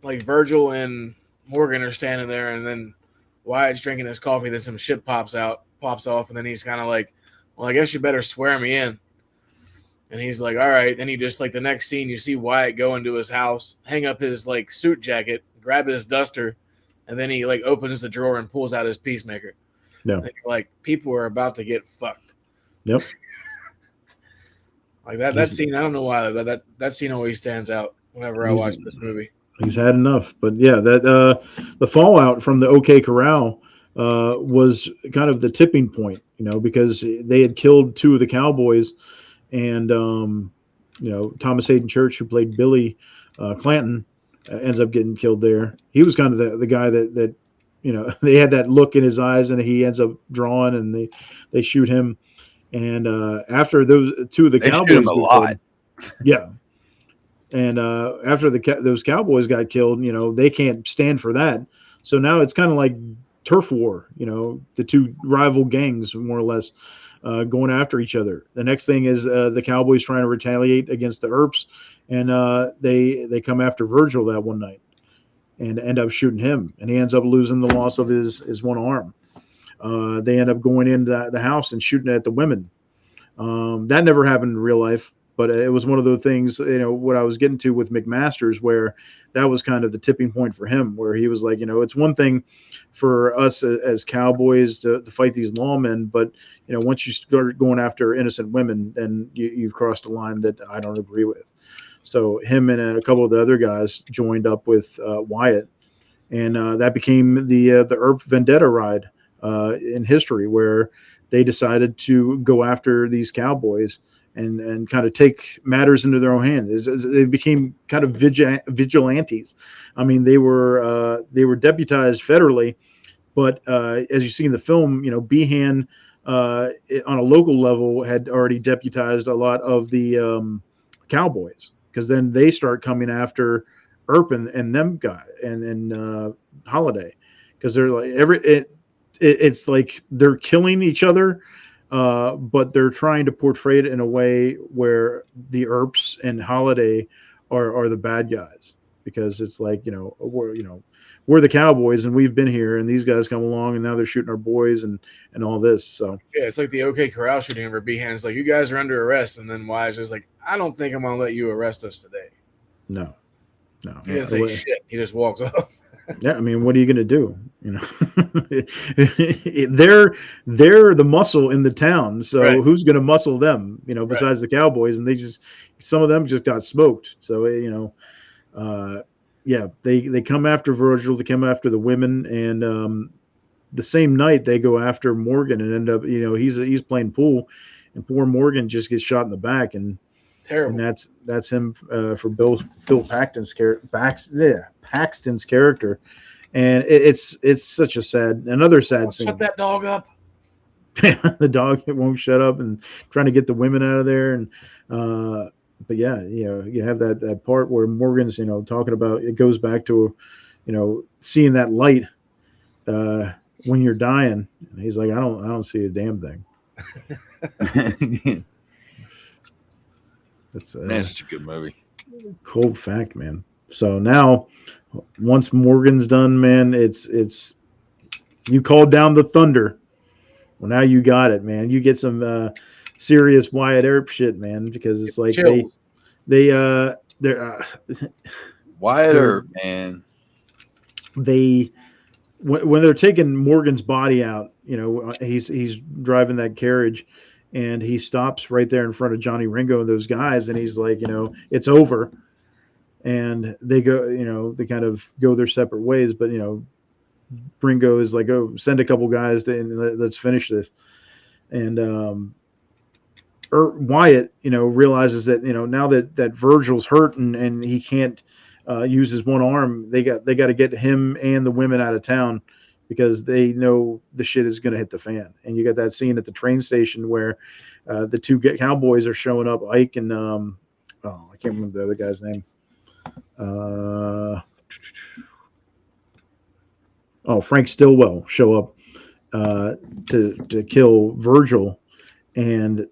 like, Virgil and Morgan are standing there, and then Wyatt's drinking his coffee, then some shit pops off, and then he's kind of like, "Well, I guess you better swear me in." And he's like, "All right." Then he just, like, the next scene, you see Wyatt go into his house, hang up his, like, suit jacket, grab his duster, and then he, like, opens the drawer and pulls out his peacemaker. Yeah. Like, people are about to get fucked. Yep. Like that scene, I don't know why, but that scene always stands out whenever I watch this movie. He's had enough. But yeah, that the fallout from the OK Corral was kind of the tipping point, because they had killed two of the Cowboys, and Thomas Hayden Church, who played Billy Clanton, ends up getting killed there. He was kind of the guy that they had that look in his eyes, and he ends up drawing, and they shoot him. And after those two of the Cowboys, shoot him a lot. Yeah. And after those Cowboys got killed, they can't stand for that. So now it's kind of like turf war, the two rival gangs, more or less, going after each other. The next thing is the Cowboys trying to retaliate against the Earps, and they come after Virgil that one night and end up shooting him. And he ends up losing the loss of his one arm. they end up going into the house and shooting at the women. That never happened in real life, but it was one of those things, what I was getting to with McMaster's, where that was kind of the tipping point for him, where he was like, it's one thing for us as cowboys to fight these lawmen, but once you start going after innocent women, then you've crossed a line that I don't agree with. So him and a couple of the other guys joined up with Wyatt, and that became the Earp Vendetta ride in history, where they decided to go after these cowboys and kind of take matters into their own hands. They became kind of vigilantes. I mean, they were deputized federally, but as you see in the film, Behan on a local level had already deputized a lot of the cowboys, because then they start coming after Earp and them guy and Holiday, because they're like it's like they're killing each other. But they're trying to portray it in a way where the Earps and Holiday are the bad guys, because it's like, we're the cowboys and we've been here, and these guys come along and now they're shooting our boys and all this. So yeah, it's like the OK Corral shooting where Behan's like, you guys are under arrest, and then Wise is like, I don't think I'm gonna let you arrest us today. No. He didn't say shit. He just walks off. Yeah, I mean, what are you going to do? They're the muscle in the town, so right. Who's going to muscle them? Besides the cowboys, and some of them just got smoked. So they come after Virgil, they come after the women, and the same night they go after Morgan and end up, he's playing pool, and poor Morgan just gets shot in the back, and terrible. And that's him for Bill Paxton's Paxton's character, and it's such a another sad scene. Shut that dog up. The dog won't shut up, and trying to get the women out of there, and but yeah, you have that part where Morgan's talking about, it goes back to seeing that light when you're dying, and he's like, I don't see a damn thing. That's such a good movie. Cold fact, man. So now, once Morgan's done, man, it's you called down the thunder. Well, now you got it, man. You get some serious Wyatt Earp shit, man, because it's like they're Wyatt Earp, man. When they're taking Morgan's body out, he's driving that carriage, and he stops right there in front of Johnny Ringo and those guys, and he's like, it's over. And they go, they kind of go their separate ways. But, Ringo is like, oh, send a couple guys and let's finish this. And Wyatt, realizes that, now that Virgil's hurt and he can't use his one arm, they got to get him and the women out of town, because they know the shit is going to hit the fan. And you got that scene at the train station where the two cowboys are showing up, Ike and I can't remember the other guy's name. Frank Stillwell show up to kill Virgil, and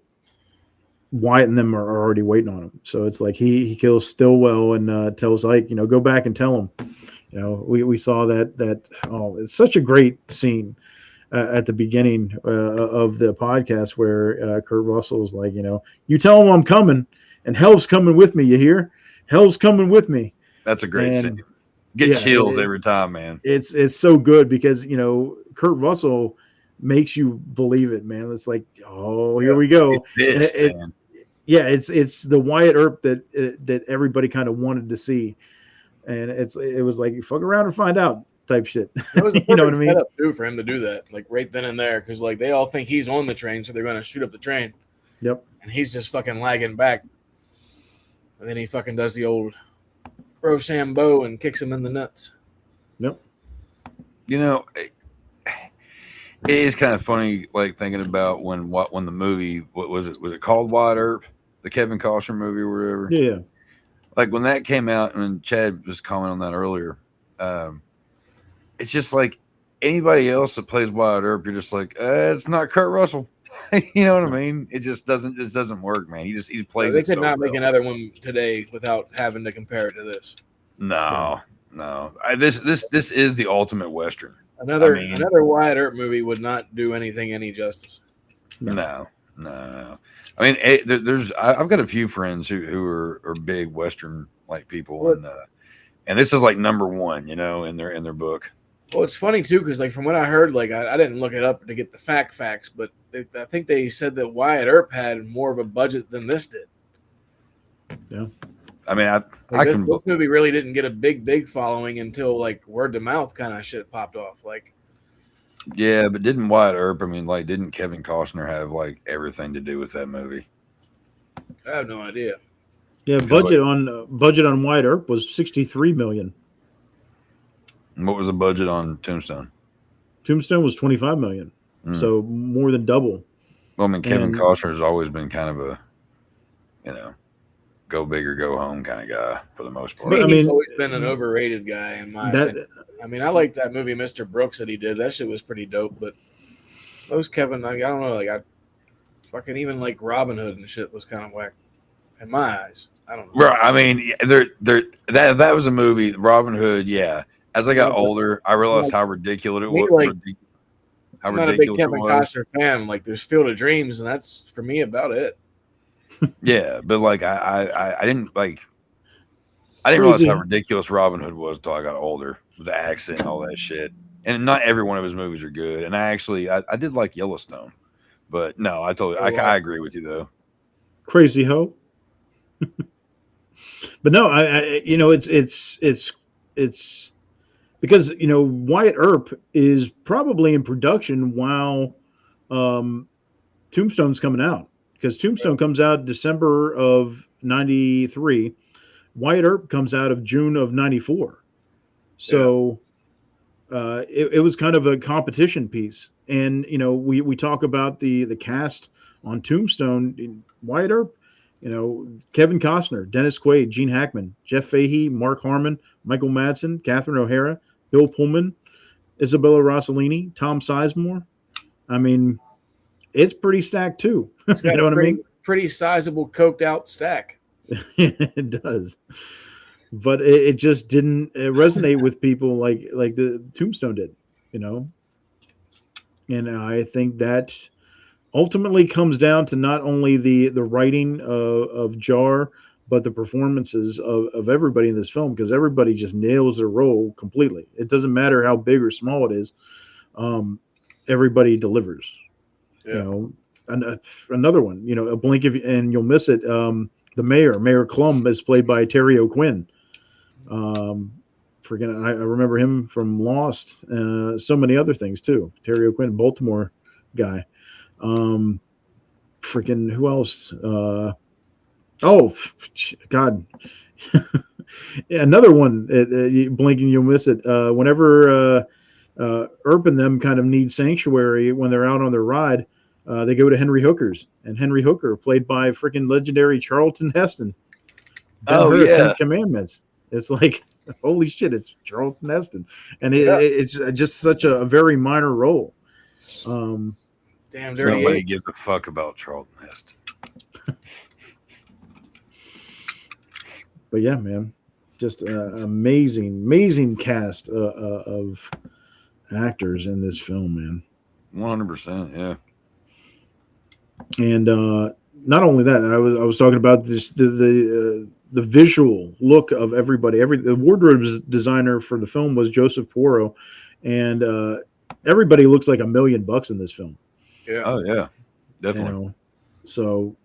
Wyatt and them are already waiting on him. So it's like he kills Stillwell and tells Ike, go back and tell him. We saw that. It's such a great scene at the beginning of the podcast where Kurt Russell is like, you tell him I'm coming, and hell's coming with me. You hear? Hell's coming with me. That's a great scene. Get chills every time, man. It's so good because Kurt Russell makes you believe it, man. It's like, oh, here we go. It's the Wyatt Earp that everybody kind of wanted to see, and it was like, you fuck around and find out type shit. It was a perfect setup too for him to do that, like right then and there, because like they all think he's on the train, so they're going to shoot up the train. Yep. And he's just fucking lagging back, and then he fucking does the old Rochambeau and kicks him in the nuts. Yep. It is kind of funny, like thinking about when the movie, what was it called, Wyatt Earp, the Kevin Costner movie or whatever. Yeah. Like when that came out, and Chad was commenting on that earlier. It's just like anybody else that plays Wyatt Earp, you're just like, it's not Kurt Russell. You know what I mean? It just doesn't work, man. He plays. They could not make another one today without having to compare it to this. No. This is the ultimate Western. Another I mean, another Wyatt Earp movie would not do anything any justice. No. I mean, I've got a few friends who are big Western like people, and this is like number one, in their book. Well, it's funny too because like from what I heard, like I didn't look it up to get the facts, but I think they said that Wyatt Earp had more of a budget than this did. Yeah. I mean, this movie really didn't get a big following until like word of mouth kind of shit popped off. Like, yeah, but didn't Wyatt Earp? I mean, like, didn't Kevin Costner have like everything to do with that movie? I have no idea. Yeah, budget on Wyatt Earp was $63 million. And what was the budget on Tombstone? Tombstone was $25 million, so more than double. Well, I mean, Kevin Costner has always been kind of a, go big or go home kind of guy for the most part. I mean, he's always been an overrated guy in my opinion. I mean, I like that movie Mr. Brooks that he did. That shit was pretty dope. But most Kevin, I don't know, like I fucking even like Robin Hood and shit was kind of whack in my eyes. I don't know. Right. I mean, that was a movie, Robin Hood. Yeah. As I got older, I realized how ridiculous it was. Like, I'm not a big Kevin Costner fan. Like, there's Field of Dreams, and that's for me about it. Yeah, but like I didn't realize how ridiculous Robin Hood was until I got older, with the accent and all that shit. And not every one of his movies are good. And I did like Yellowstone, but no, I agree with you though. Crazy Ho. But no, it's because Wyatt Earp is probably in production while Tombstone's coming out. Because Tombstone comes out December of 93. Wyatt Earp comes out of June of 94. So it was kind of a competition piece. And, we talk about the cast on Tombstone. Wyatt Earp, Kevin Costner, Dennis Quaid, Gene Hackman, Jeff Fahey, Mark Harmon, Michael Madsen, Catherine O'Hara, Bill Pullman, Isabella Rossellini, Tom Sizemore. I mean, it's pretty stacked too. You know what I mean? Pretty sizable, coked out stack. It does, but it just didn't resonate with people like the Tombstone did, And I think that ultimately comes down to not only the writing of Jar, but the performances of everybody in this film, because everybody just nails their role completely. It doesn't matter how big or small it is. Everybody delivers. Yeah. Another one, a blink and you'll miss it. The Mayor Clum is played by Terry O'Quinn. I remember him from Lost, so many other things too. Terry O'Quinn, Baltimore guy. Who else? God. Another one, you blink and you'll miss it. Whenever Earp and them kind of need sanctuary when they're out on their ride, they go to Henry Hooker's, and Henry Hooker, played by freaking legendary Charlton Heston. Ten Commandments. It's like, holy shit, it's Charlton Heston, and it's just such a very minor role. Damn dirty. Nobody gives a fuck about Charlton Heston. But yeah, man, just amazing cast of actors in this film, man. 100%, yeah. And not only that, I was talking about this the visual look of everybody. The wardrobe designer for the film was Joseph Porro, and everybody looks like $1 million in this film. Yeah. Oh yeah, definitely. So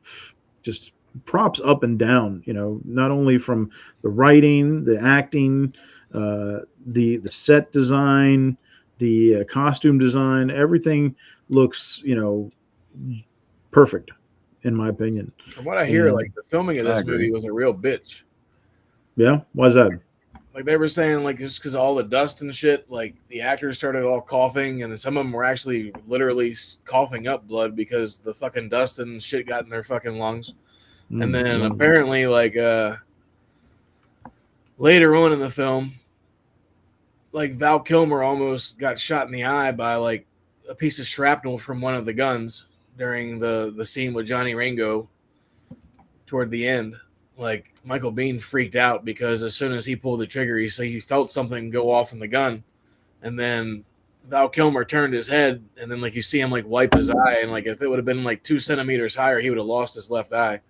just props up and down. Not only from the writing, the acting, the set design, the costume design, everything looks perfect, in my opinion. From what I hear, like the filming of this movie was a real bitch. Yeah, why is that? Like they were saying, like just because all the dust and shit, like the actors started all coughing, and some of them were actually literally coughing up blood because the fucking dust and shit got in their fucking lungs. And then apparently, like later on in the film, like Val Kilmer almost got shot in the eye by like a piece of shrapnel from one of the guns during the scene with Johnny Ringo toward the end. Like Michael Biehn freaked out because as soon as he pulled the trigger, he felt something go off in the gun, and then Val Kilmer turned his head, and then like you see him like wipe his eye, and like if it would have been like 2 centimeters higher, he would have lost his left eye.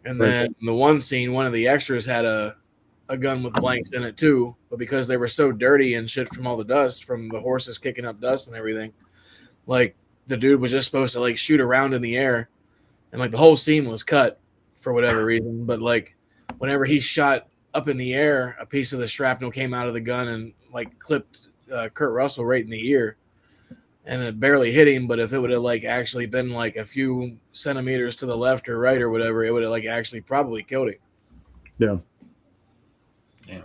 And then in the one scene, one of the extras had a gun with blanks in it too, but because they were so dirty and shit from all the dust, from the horses kicking up dust and everything, like the dude was just supposed to like shoot around in the air, and like the whole scene was cut for whatever reason. But like whenever he shot up in the air, a piece of the shrapnel came out of the gun and like clipped Kurt Russell right in the ear, and it barely hit him. But if it would have like actually been like a few centimeters to the left or right or whatever, it would have like actually probably killed him. Yeah.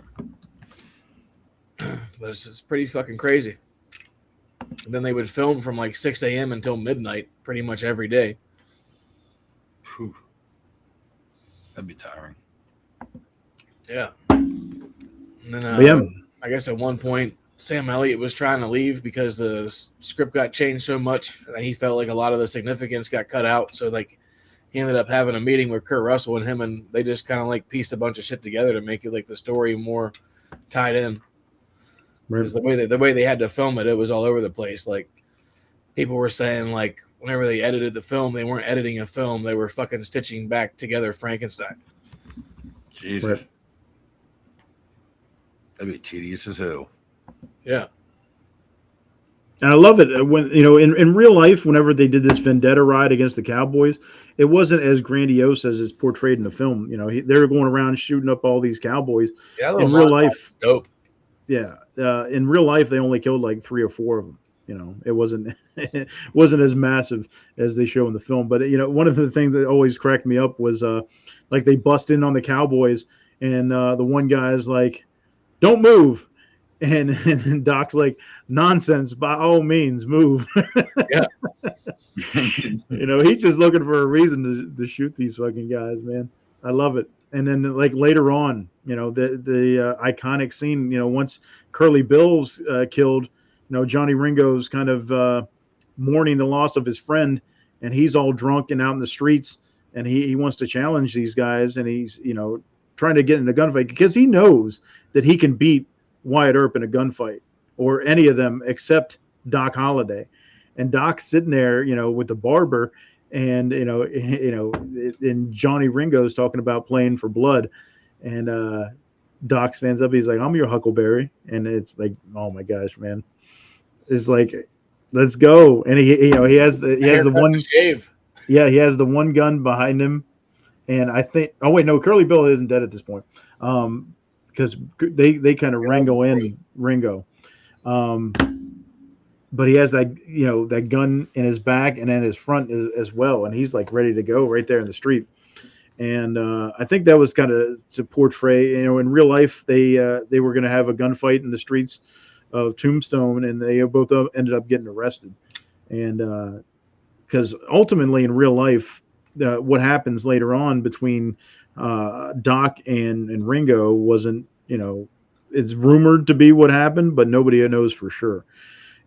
But it's pretty fucking crazy. And then they would film from like 6 a.m. until midnight pretty much every day. Whew. That'd be tiring. Yeah. And then I guess at one point Sam Elliott was trying to leave because the script got changed so much that he felt like a lot of the significance got cut out. So like he ended up having a meeting with Kurt Russell and him, and they just kind of like pieced a bunch of shit together to make it like the story more tied in. Because the way they had to film it, it was all over the place. Like people were saying like whenever they edited the film, they weren't editing a film, they were fucking stitching back together Frankenstein. Jesus. Right. That'd be tedious as hell. Yeah. And I love it when, in real life, whenever they did this vendetta ride against the Cowboys, it wasn't as grandiose as it's portrayed in the film. They were going around shooting up all these Cowboys. Yeah, in real life, dope. Yeah. In real life, they only killed like 3 or 4 of them. It wasn't as massive as they show in the film. But, one of the things that always cracked me up was like they bust in on the Cowboys and the one guy's like, "Don't move." And Doc's like, "Nonsense, by all means, move." Yeah. He's just looking for a reason to shoot these fucking guys, man. I love it. And then like later on, the iconic scene, once Curly Bill's killed, Johnny Ringo's kind of mourning the loss of his friend, and he's all drunk and out in the streets, and he wants to challenge these guys, and he's, trying to get in a gunfight because he knows that he can beat Wyatt Earp in a gunfight, or any of them except Doc Holliday. And Doc's sitting there, with the barber, and and Johnny Ringo's talking about playing for blood, and Doc stands up. He's like, "I'm your Huckleberry," and it's like, oh my gosh, man, it's like, let's go. And he has the one shave. Yeah, he has the one gun behind him, and I think, oh wait, no, Curly Bill isn't dead at this point. Because they kind of Ringo. But he has that, that gun in his back and in his front as well. And he's like ready to go right there in the street. And I think that was kind of to portray, in real life, they were going to have a gunfight in the streets of Tombstone, and they both ended up getting arrested. And because ultimately in real life, what happens later on between Doc and Ringo wasn't, it's rumored to be what happened, but nobody knows for sure.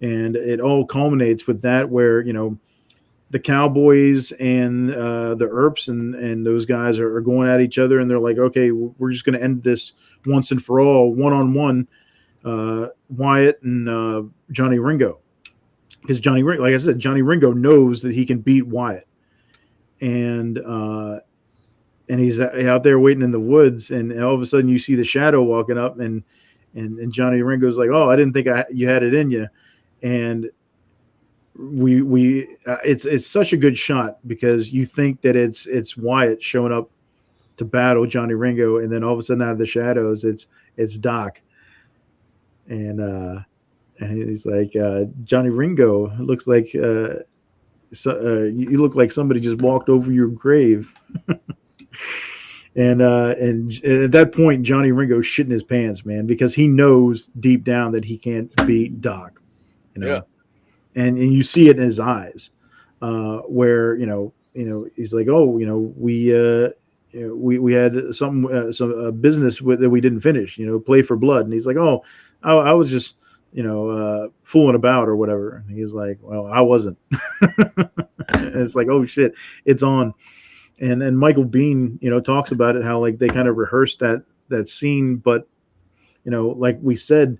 And it all culminates with that, where, the Cowboys and the Earps and those guys are going at each other, and they're like, okay, we're just going to end this once and for all, one-on-one, Wyatt and Johnny Ringo. Because like I said, Johnny Ringo knows that he can beat Wyatt. And he's out there waiting in the woods, and all of a sudden you see the Shadow walking up, and Johnny Ringo's like, "Oh, I didn't think you had it in you." And it's such a good shot, because you think that it's Wyatt showing up to battle Johnny Ringo, and then all of a sudden out of the shadows it's Doc, and he's like, "Johnny Ringo, it looks like you look like somebody just walked over your grave." And at that point, Johnny Ringo's shitting his pants, man, because he knows deep down that he can't beat Doc, Yeah. And you see it in his eyes, where he's like, "Oh, we had some business that we didn't finish, play for blood," and he's like, "Oh, I was just fooling about or whatever," and he's like, "Well, I wasn't." And it's like, oh shit, it's on. And Michael Biehn, talks about it, how like they kind of rehearsed that scene, but like we said,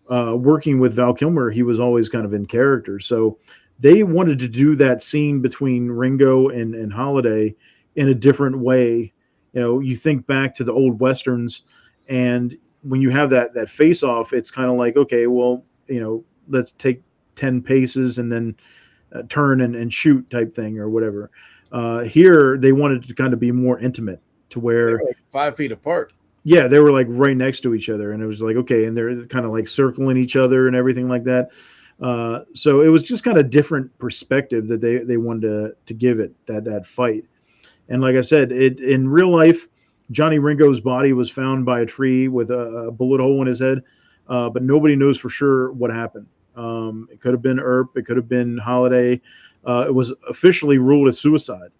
working with Val Kilmer, he was always kind of in character. So they wanted to do that scene between Ringo and Holiday in a different way. You know, you think back to the old Westerns, and when you have that face off, it's kind of like, okay, well, you know, let's take 10 paces and then turn and shoot type thing or whatever. Here, they wanted to kind of be more intimate to where They're like 5 feet apart. Yeah, they were like right next to each other, and it was like, okay, and they're kind of like circling each other and everything like that. So it was just kind of different perspective that they wanted to give it that fight. And like I said, in real life, Johnny Ringo's body was found by a tree with a bullet hole in his head, but nobody knows for sure what happened. It could have been Earp, it could have been Holiday. It was officially ruled a suicide.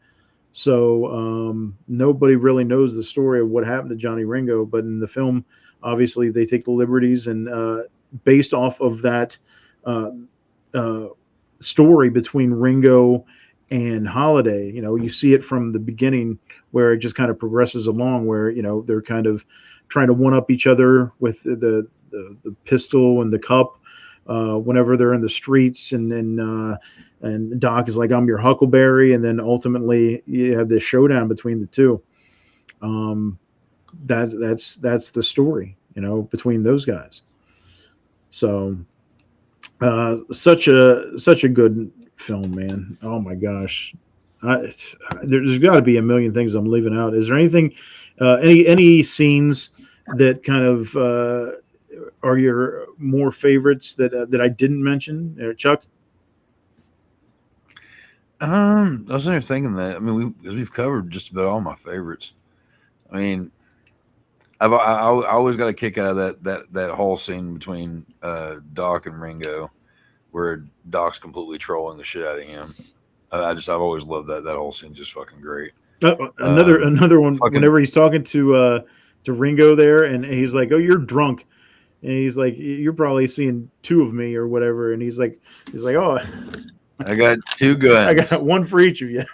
So nobody really knows the story of what happened to Johnny Ringo, but in the film, obviously they take the liberties and based off of that story between Ringo and Holiday, you know, you see it from the beginning where it just kind of progresses along where, you know, they're kind of trying to one up each other with the pistol and the cup whenever they're in the streets and Doc is like, I'm your Huckleberry. And then ultimately you have this showdown between the two. That's the story, you know, between those guys. So such a good film, man. Oh my gosh. There's got to be a million things I'm leaving out. Is there anything, any scenes that kind of are your more favorites that I didn't mention? Chuck? I was sitting there thinking that. I mean, we've covered just about all my favorites. I mean, I always got a kick out of that whole scene between Doc and Ringo, where Doc's completely trolling the shit out of him. I've always loved that whole scene. Just fucking great. Another one. Whenever he's talking to Ringo there, and he's like, "Oh, you're drunk," and he's like, "You're probably seeing two of me or whatever," and he's like, "Oh." I got 2 guns. I got one for each of you.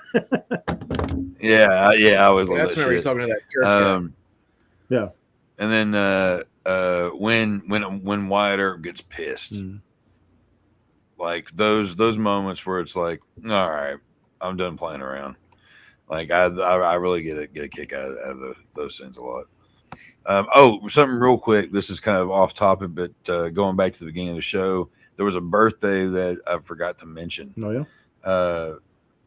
yeah, I always love That's that whenever shit. he's talking to that church guy. Yeah. And then when Wyatt Earp gets pissed, like those moments where it's like, all right, I'm done playing around. Like I really get a kick out of those scenes a lot. Something real quick. This is kind of off topic, but going back to the beginning of the show. There was a birthday that I forgot to mention. Oh yeah,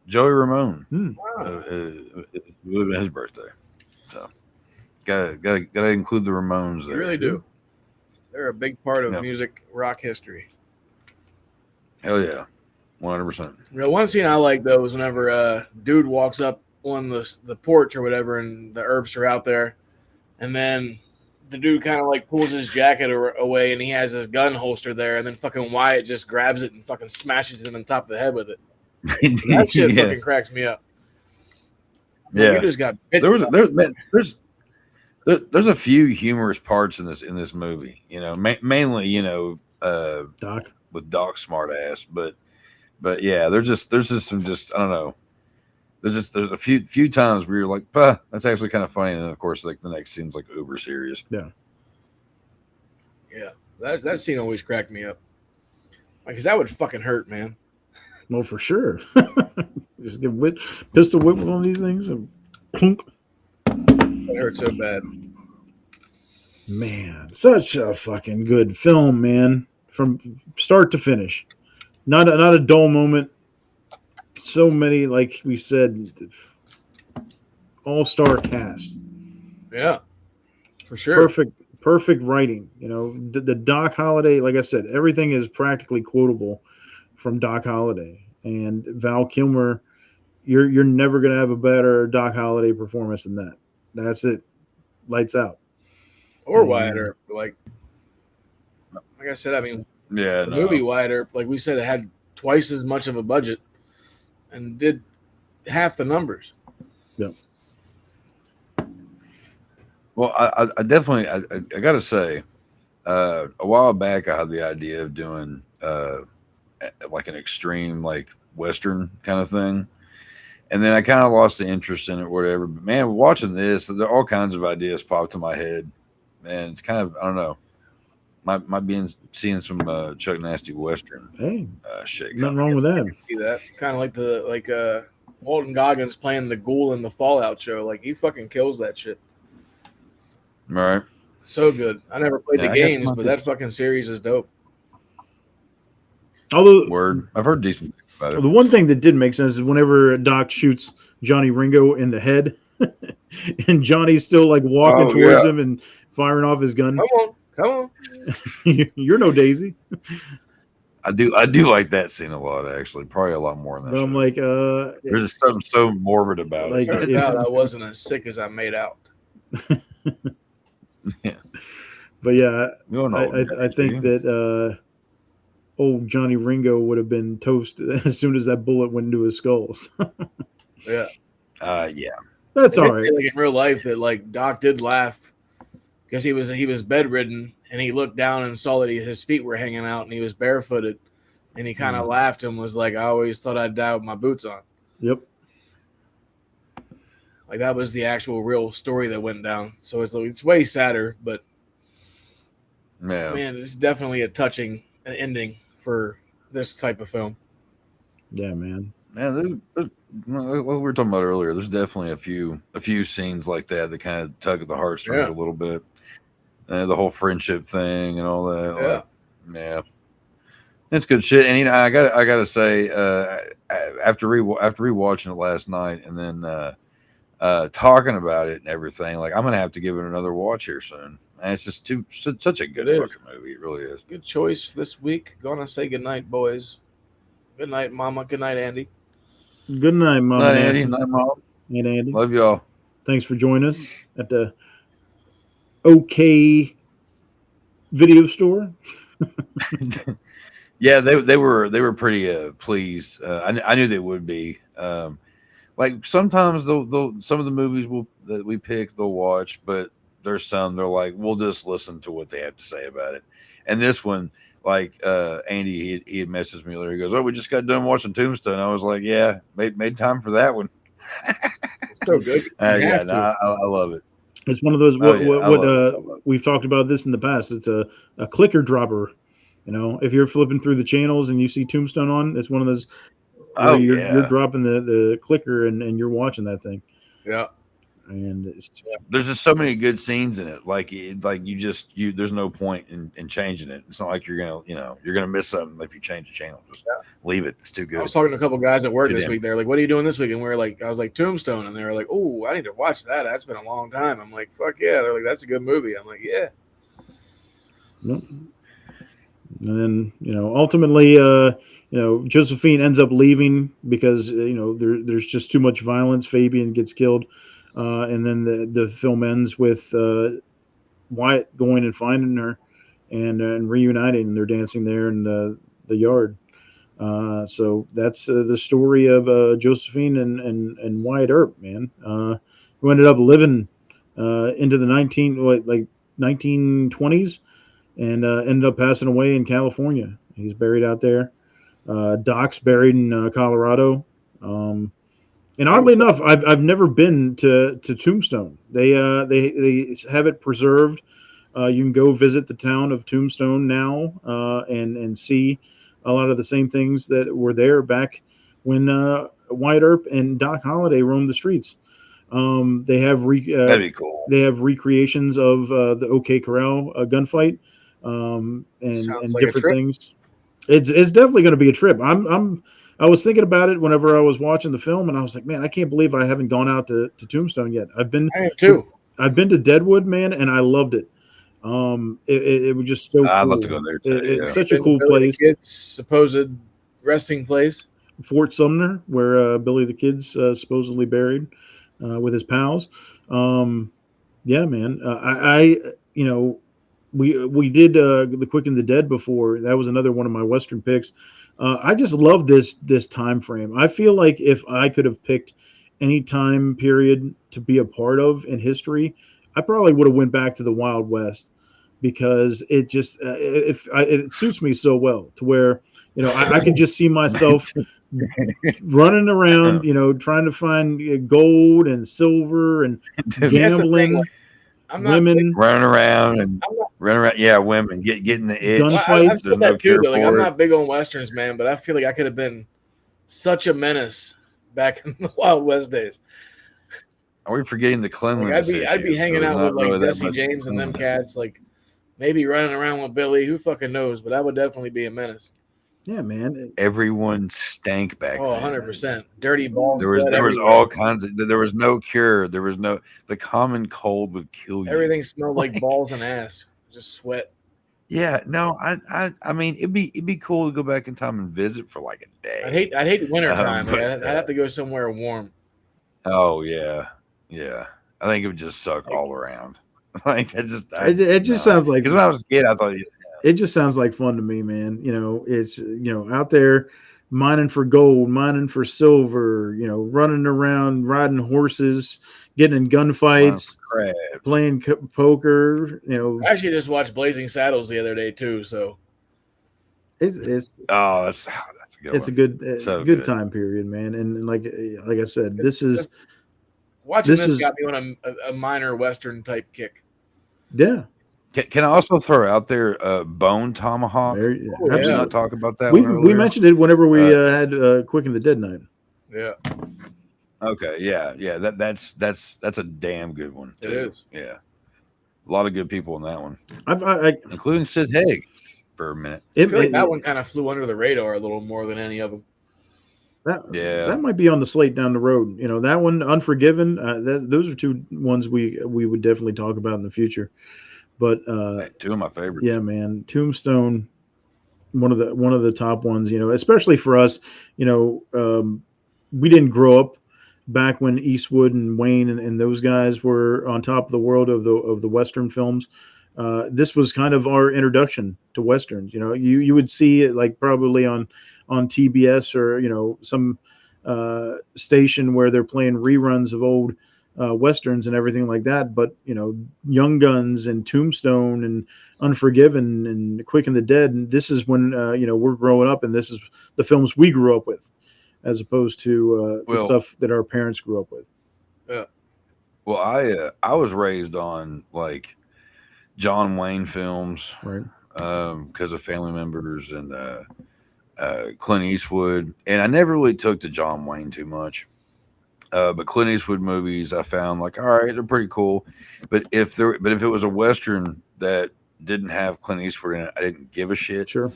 Joey Ramone. Wow. It would have been his birthday, so gotta include the Ramones there. You really do. They're a big part of music rock history. Hell yeah, 100%. You know, one scene I like though was whenever dude walks up on the porch or whatever, and the Earps are out there, and then the dude kind of like pulls his jacket away and he has his gun holster there, and then fucking Wyatt just grabs it and fucking smashes him on top of the head with it. That shit fucking cracks me up. Yeah, you just got bit. There's a few humorous parts in this movie. You know, mainly Doc with Doc's smart ass, but yeah, there's just some I don't know. There's a few times where you're like, bah, that's actually kind of funny, and then of course, like the next scene's like uber serious. Yeah. That scene always cracked me up. Like, 'cause that would fucking hurt, man. Well, for sure. Just give pistol whip with one of these things and plunk. It hurt so bad. Man, such a fucking good film, man, from start to finish. Not a dull moment. So many, like we said, all-star cast. Yeah, for sure. Perfect writing. You know, the Doc Holliday, like I said, everything is practically quotable from Doc Holliday. And Val Kilmer, you're never going to have a better Doc Holliday performance than that. That's it. Lights out. Or Wyatt Earp. Like I said, I mean, the movie Wyatt Earp, like we said, it had twice as much of a budget and did half the numbers. Yeah. Well, I definitely, I got to say, a while back, I had the idea of doing like an extreme, like Western kind of thing. And then I kind of lost the interest in it or whatever. But man, watching this, there are all kinds of ideas popped in my head. Man, it's kind of, I don't know. might be seeing some Chuck Nasty Western shit. Nothing wrong with that. See that? Kind of like Walton Goggins playing the ghoul in the Fallout show. Like, he fucking kills that shit. All right. So good. I never played the games, but that fucking series is dope. Although, word, I've heard decent things about it. The one thing that did make sense is whenever Doc shoots Johnny Ringo in the head, and Johnny's still like walking towards him and firing off his gun. Come on. You're no Daisy. I do like that scene a lot, actually. Probably a lot more than that. But I'm like, there's just something so morbid about it. Turns out I wasn't as sick as I made out. Yeah. But yeah, I think that old Johnny Ringo would have been toast as soon as that bullet went into his skull. Yeah. Yeah. That's all right. Like in real life, that like Doc did laugh because he was bedridden and he looked down and saw that his feet were hanging out and he was barefooted, and he kind of laughed and was like, "I always thought I'd die with my boots on." Yep. Like that was the actual real story that went down. So it's way sadder, but man, it's definitely a touching ending for this type of film. Yeah, man. Man, there's what we were talking about earlier. There's definitely a few scenes like that kind of tug at the heartstrings a little bit. The whole friendship thing and all that. Yeah, it's good shit. And I gotta say, after rewatching it last night and then talking about it and everything, like I'm gonna have to give it another watch here soon. And it's just such a good fucking movie. It really is. Good choice this week. Gonna say goodnight, boys. Good night, Mama. Good night, Andy. Good night, Mom. Night, Andy. Night, Mom. Night, Andy. Love y'all. Thanks for joining us at the OK video store. Yeah, they were pretty pleased. I knew they would be. Like sometimes some of the movies that we pick they'll watch, but there's some they're like we'll just listen to what they have to say about it. And this one, like Andy, he had messaged me earlier. He goes, "Oh, we just got done watching Tombstone." I was like, "Yeah, made time for that one." It's so good. I love it. It's one of those we've talked about this in the past. It's a clicker dropper. You know, if you're flipping through the channels and you see Tombstone on, it's one of those. You're dropping the clicker and you're watching that thing. Yeah. And there's just so many good scenes in it. Like there's no point in changing it. It's not like you're gonna miss something if you change the channel. Just leave it. It's too good. I was talking to a couple guys at work this week. They're like, "What are you doing this week?" And I was like, "Tombstone," and they were like, "Oh, I need to watch that. That's been a long time." I'm like, "Fuck yeah!" They're like, "That's a good movie." I'm like, "Yeah." Nope. And then ultimately, Josephine ends up leaving because there's just too much violence. Fabian gets killed. And then the film ends with Wyatt going and finding her and reuniting. And they're dancing there in the yard. So that's the story of Josephine and Wyatt Earp, man, who ended up living into the 1920s and ended up passing away in California. He's buried out there. Doc's buried in Colorado. And oddly enough, I've never been to Tombstone. They have it preserved. You can go visit the town of Tombstone now and see a lot of the same things that were there back when Wyatt Earp and Doc Holliday roamed the streets. They have that'd be cool. They have recreations of the OK Corral gunfight and like different things. It's definitely going to be a trip. I was thinking about it whenever I was watching the film, and I was like, man, I can't believe I haven't gone out to Tombstone yet. I've been to Deadwood, man, and I loved it. It was just so cool. I'd love to go there too. It's such a cool place. It's supposed resting place. Fort Sumner, where Billy the Kid's supposedly buried with his pals. Yeah, man. We did The Quick and the Dead before. That was another one of my Western picks. I just love this time frame. I feel like if I could have picked any time period to be a part of in history, I probably would have went back to the Wild West because it just it suits me so well to where I can just see myself running around, trying to find gold and silver and gambling. I'm not women running around. Yeah, women getting the itch. Gunfights. I've There's said no that cure too, but like, I'm for it. not big on westerns, man. But I feel like I could have been such a menace back in the Wild West days. Are we forgetting the Like, cleanliness? I'd be issues? hanging There's out not with like really that Jesse much James and them cleanliness. cats, like maybe running around with Billy. Who fucking knows? But I would definitely be a menace. Yeah, man. Everyone stank back Oh, then. 100%. Dirty balls. There was everywhere. all kinds of. There was no cure. There was no. The common cold would kill you. Everything smelled like balls and ass. Just sweat. Yeah, no, I mean, it'd be cool to go back in time and visit for like a day. I'd hate winter time. But, I'd have to go somewhere warm. Oh yeah. I think it would just suck all around. Like It just sounds like, because when I was a kid, I thought it just sounds like fun to me, man. You know, it's, you know, out there mining for gold, mining for silver, you know, running around, riding horses, getting in gunfights, playing poker, you know. I actually just watched Blazing Saddles the other day too, so it's that's a good it's one. a good So good time period, man. And like I said, watching this got me on a minor western type kick. Yeah. Can I also throw out there Bone Tomahawk? There, Did we not talk about that? We mentioned it whenever we had Quick and the Dead night. Yeah. Okay. Yeah. That's a damn good one. Too. It is. Yeah. A lot of good people in that one, including Sid Haig for a minute. I feel like that one kind of flew under the radar a little more than any of them. That might be on the slate down the road. You know, that one, Unforgiven. Those are two ones we would definitely talk about in the future. But two of my favorites. Yeah, man, Tombstone, one of the top ones. You know, especially for us. You know, we didn't grow up back when Eastwood and Wayne and those guys were on top of the world of the Western films. This was kind of our introduction to Westerns. You know, you would see it like probably on TBS or, you know, some station where they're playing reruns of old Westerns and everything like that. But, you know, Young Guns and Tombstone and Unforgiven and Quick and the Dead. And this is when, you know, we're growing up, and this is the films we grew up with, as opposed to the stuff that our parents grew up with. Yeah. Well, I was raised on like John Wayne films, right? Because of family members and Clint Eastwood, and I never really took to John Wayne too much. But Clint Eastwood movies, I found like, all right, they're pretty cool. But if it was a Western that didn't have Clint Eastwood in it, I didn't give a shit. Sure.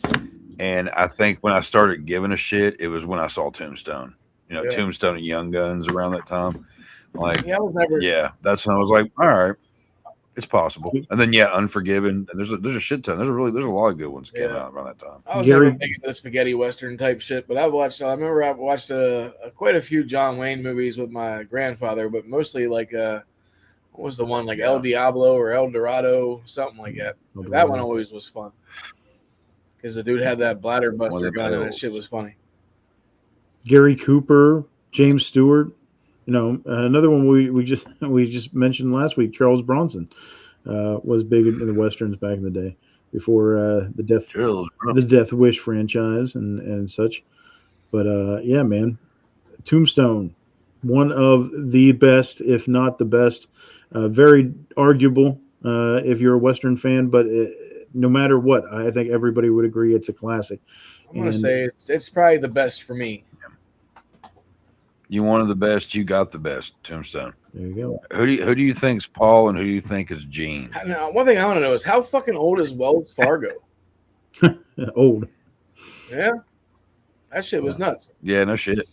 And I think when I started giving a shit, it was when I saw Tombstone. You know, Tombstone and Young Guns around that time. Like, that's when I was like, all right, it's possible. And then Unforgiven, and there's a shit ton. There's a lot of good ones that came out around that time. I was never big into the spaghetti western type shit, but I remember I watched quite a few John Wayne movies with my grandfather, but mostly like what was the one, like El Diablo or El Dorado, something like that. That one always was fun because the dude had that bladder buster gun and that shit was funny. Gary Cooper, James Stewart. You know, another one we just mentioned last week, Charles Bronson, was big in the Westerns back in the day before the Death Wish franchise and such. But yeah, man, Tombstone, one of the best, if not the best. Very arguable if you're a Western fan, but no matter what, I think everybody would agree it's a classic. I'm gonna say it's probably the best for me. You wanted the best, you got the best. Tombstone. There you go. Who do you think's Paul and who do you think is Gene? Now, one thing I want to know is how fucking old is Wells Fargo? Old. Yeah, that shit was nuts. Yeah, no shit.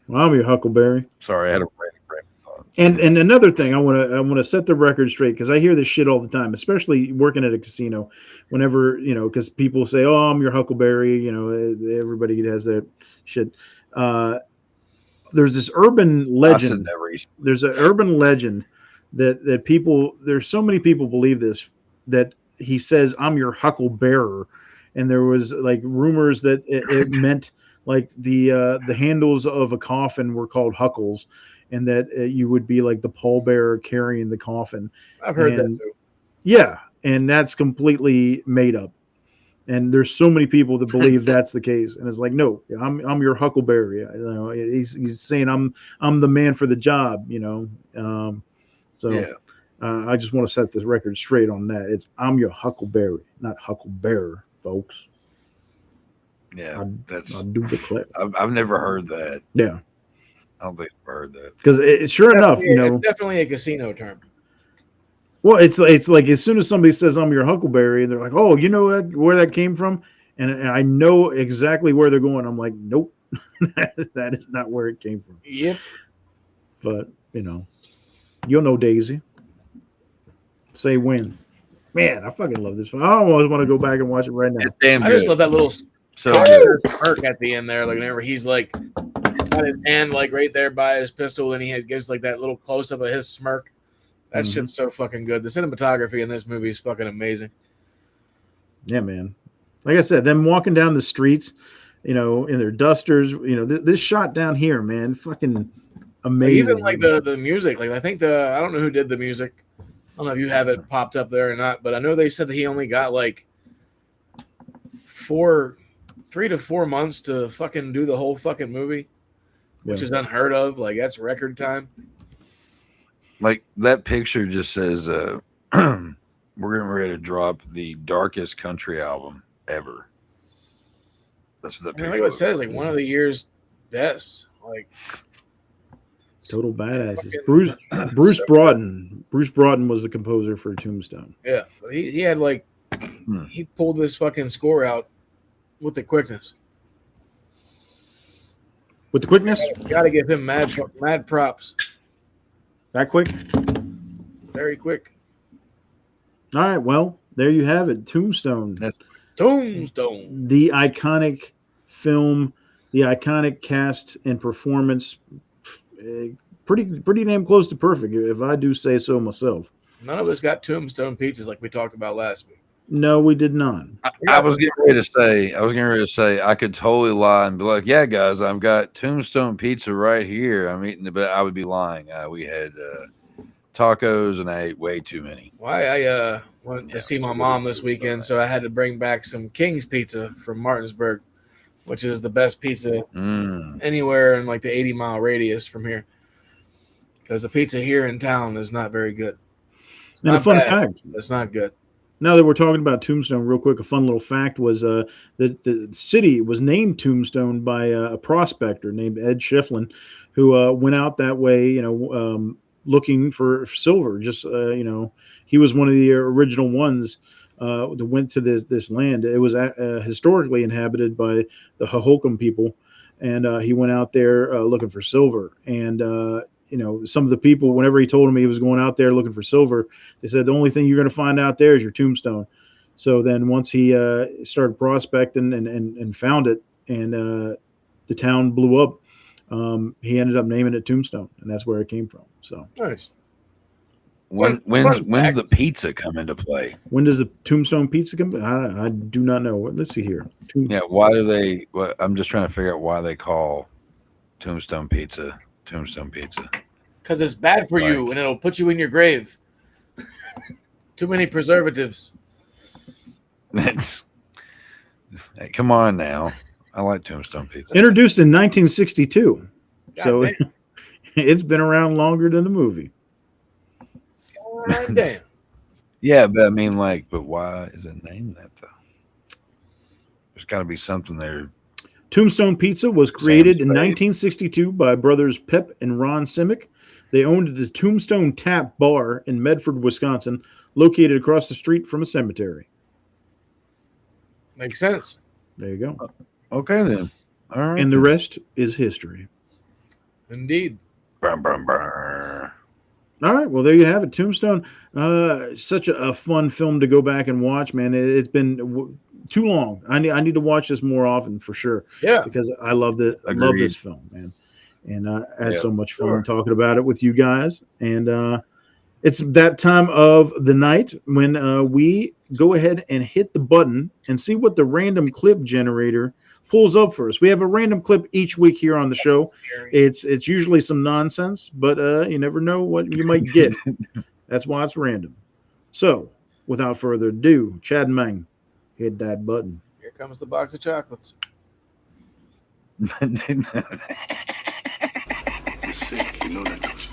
Well, I'm your Huckleberry. Sorry, I had a brain thought. And another thing, I want to set the record straight because I hear this shit all the time, especially working at a casino. Whenever, you know, because people say, "Oh, I'm your Huckleberry," you know, everybody has that shit. There's this urban legend. There's an urban legend that people. There's so many people believe this, that he says, "I'm your Hucklebearer," and there was like rumors that it meant like the handles of a coffin were called huckles, and that you would be like the pallbearer carrying the coffin. I've heard that too. Yeah, and that's completely made up. And there's so many people that believe that's the case, and it's like, no, I'm your Huckleberry. You know, he's saying I'm the man for the job. You know, So I just want to set this record straight on that. It's I'm your Huckleberry, not Hucklebearer, folks. Yeah, I do declare. I've never heard that. Yeah, I don't think I've heard that. Because sure enough, it's definitely a casino term. Well, it's like as soon as somebody says I'm your Huckleberry, they're like, oh, you know where that came from, and I know exactly where they're going. I'm like, nope, that is not where it came from. Yep. But you'll know Daisy. Say when. Man, I fucking love this film. I almost want to go back and watch it right now. It's damn good. I just love that little smirk at the end there. Like whenever he's like got his hand like right there by his pistol, and he gives like that little close up of his smirk. That shit's so fucking good. The cinematography in this movie is fucking amazing. Yeah, man. Like I said, them walking down the streets, in their dusters. This shot down here, man, fucking amazing. Even like the music. Like I think I don't know who did the music. I don't know if you have it popped up there or not, but I know they said that he only got like 3 to 4 months to fucking do the whole fucking movie, which is unheard of. Like that's record time. Like that picture just says, we're getting ready to drop the darkest country album ever. That's what that picture. Like what it says, like one of the year's best. Like total badasses. Bruce Broughton. Bruce Broughton was the composer for Tombstone. Yeah, he had like he pulled this fucking score out with the quickness. With the quickness, got to give him mad props. That quick? Very quick. All right, well, there you have it. Tombstone. Tombstone. The iconic film, the iconic cast and performance. Pretty damn close to perfect, if I do say so myself. None of us got Tombstone pizzas like we talked about last week. No, we did not. I was getting ready to say I could totally lie and be like, yeah, guys, I've got Tombstone pizza right here. I'm eating it, but I would be lying. We had tacos and I ate way too many. I went to see my mom this weekend, so I had to bring back some King's Pizza from Martinsburg, which is the best pizza anywhere in like the 80-mile radius from here. Because the pizza here in town is not very good. And a fun fact. It's not good. Now that we're talking about Tombstone, real quick, a fun little fact was that the city was named Tombstone by a prospector named Ed Schifflin, who went out that way, looking for silver. Just he was one of the original ones that went to this land. It was historically inhabited by the Hohokam people, and he went out there looking for silver. And some of the people, whenever he told him he was going out there looking for silver, they said the only thing you're going to find out there is your tombstone. So then once he started prospecting and found it, and the town blew up, he ended up naming it Tombstone, and that's where it came from. So nice. When's the pizza come into play? When does the Tombstone pizza come? I do not know. Let's see here. Why do they? I'm just trying to figure out why they call Tombstone pizza Tombstone pizza. Because it's bad for you and it'll put you in your grave. Too many preservatives. Hey, come on now. I like Tombstone pizza. Introduced in 1962. God so damn. It's been around longer than the movie. God damn. Yeah, but I mean, but why is it named that though? There's got to be something there. Tombstone Pizza was created in 1962 by brothers Pep and Ron Simic. They owned the Tombstone Tap Bar in Medford, Wisconsin, located across the street from a cemetery. Makes sense. There you go. Okay, then. All right. And the rest is history. Indeed. Burr, burr, burr. All right, well, there you have it. Tombstone, such a fun film to go back and watch, man. It's been too long. I need to watch this more often for sure. Yeah, because I love this film, man, and I had so much fun talking about it with you guys. And it's that time of the night when we go ahead and hit the button and see what the random clip generator pulls up for us. We have a random clip each week here on the show. It's usually some nonsense, but you never know what you might get. That's why it's random. So, without further ado, Chad and Mang, hit that button. Here comes the box of chocolates. You're sick, you know that, don't you?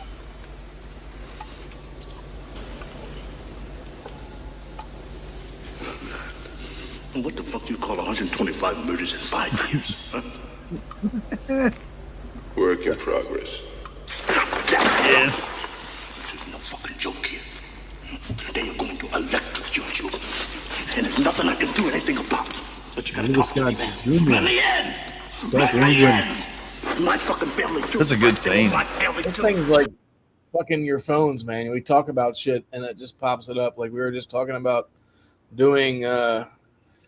And what the fuck you call 125 murders in 5 years? Huh? Work in progress. Yes. This is no fucking joke here. They are going to electrocute you. And there's nothing I can do anything about. But you gotta talk to me, man. In the end, my fucking family too. That's a good scene. This thing's like fucking your phones, man. We talk about shit and it just pops it up. Like we were just talking about doing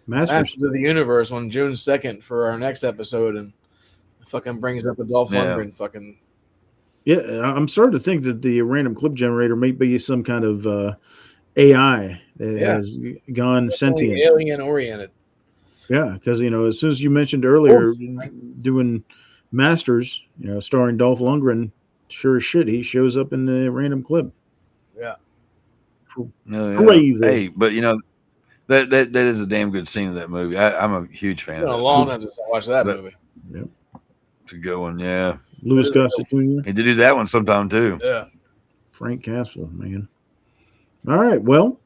Masters of the Universe on June 2nd for our next episode, and it fucking brings up a Dolph Lundgren fucking. Yeah, I'm starting to think that the random clip generator may be some kind of AI that has gone sentient, alien oriented. Yeah, because as soon as you mentioned earlier doing Masters, starring Dolph Lundgren, sure as shit he shows up in the random clip. Yeah, crazy. Hey, but that is a damn good scene in that movie. I'm a huge fan. It's been of a that long movie. time since I watched that movie. Yep, it's a good one. Yeah, Louis Gossett Jr. He did do that one sometime too. Yeah, Frank Castle, man. All right, well,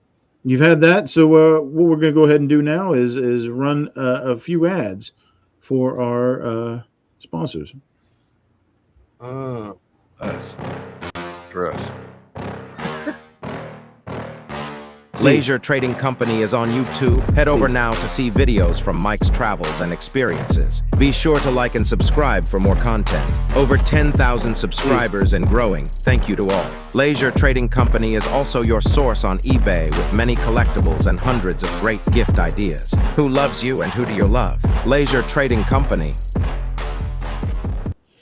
you've had that. So what we're going to go ahead and do now is run a few ads for our sponsors. Us. For us. Leisure Trading Company is on YouTube. Head over now to see videos from Mike's travels and experiences. Be sure to like and subscribe for more content. Over 10,000 subscribers and growing. Thank you to all. Leisure Trading Company is also your source on eBay with many collectibles and hundreds of great gift ideas. Who loves you and who do you love? Leisure Trading Company.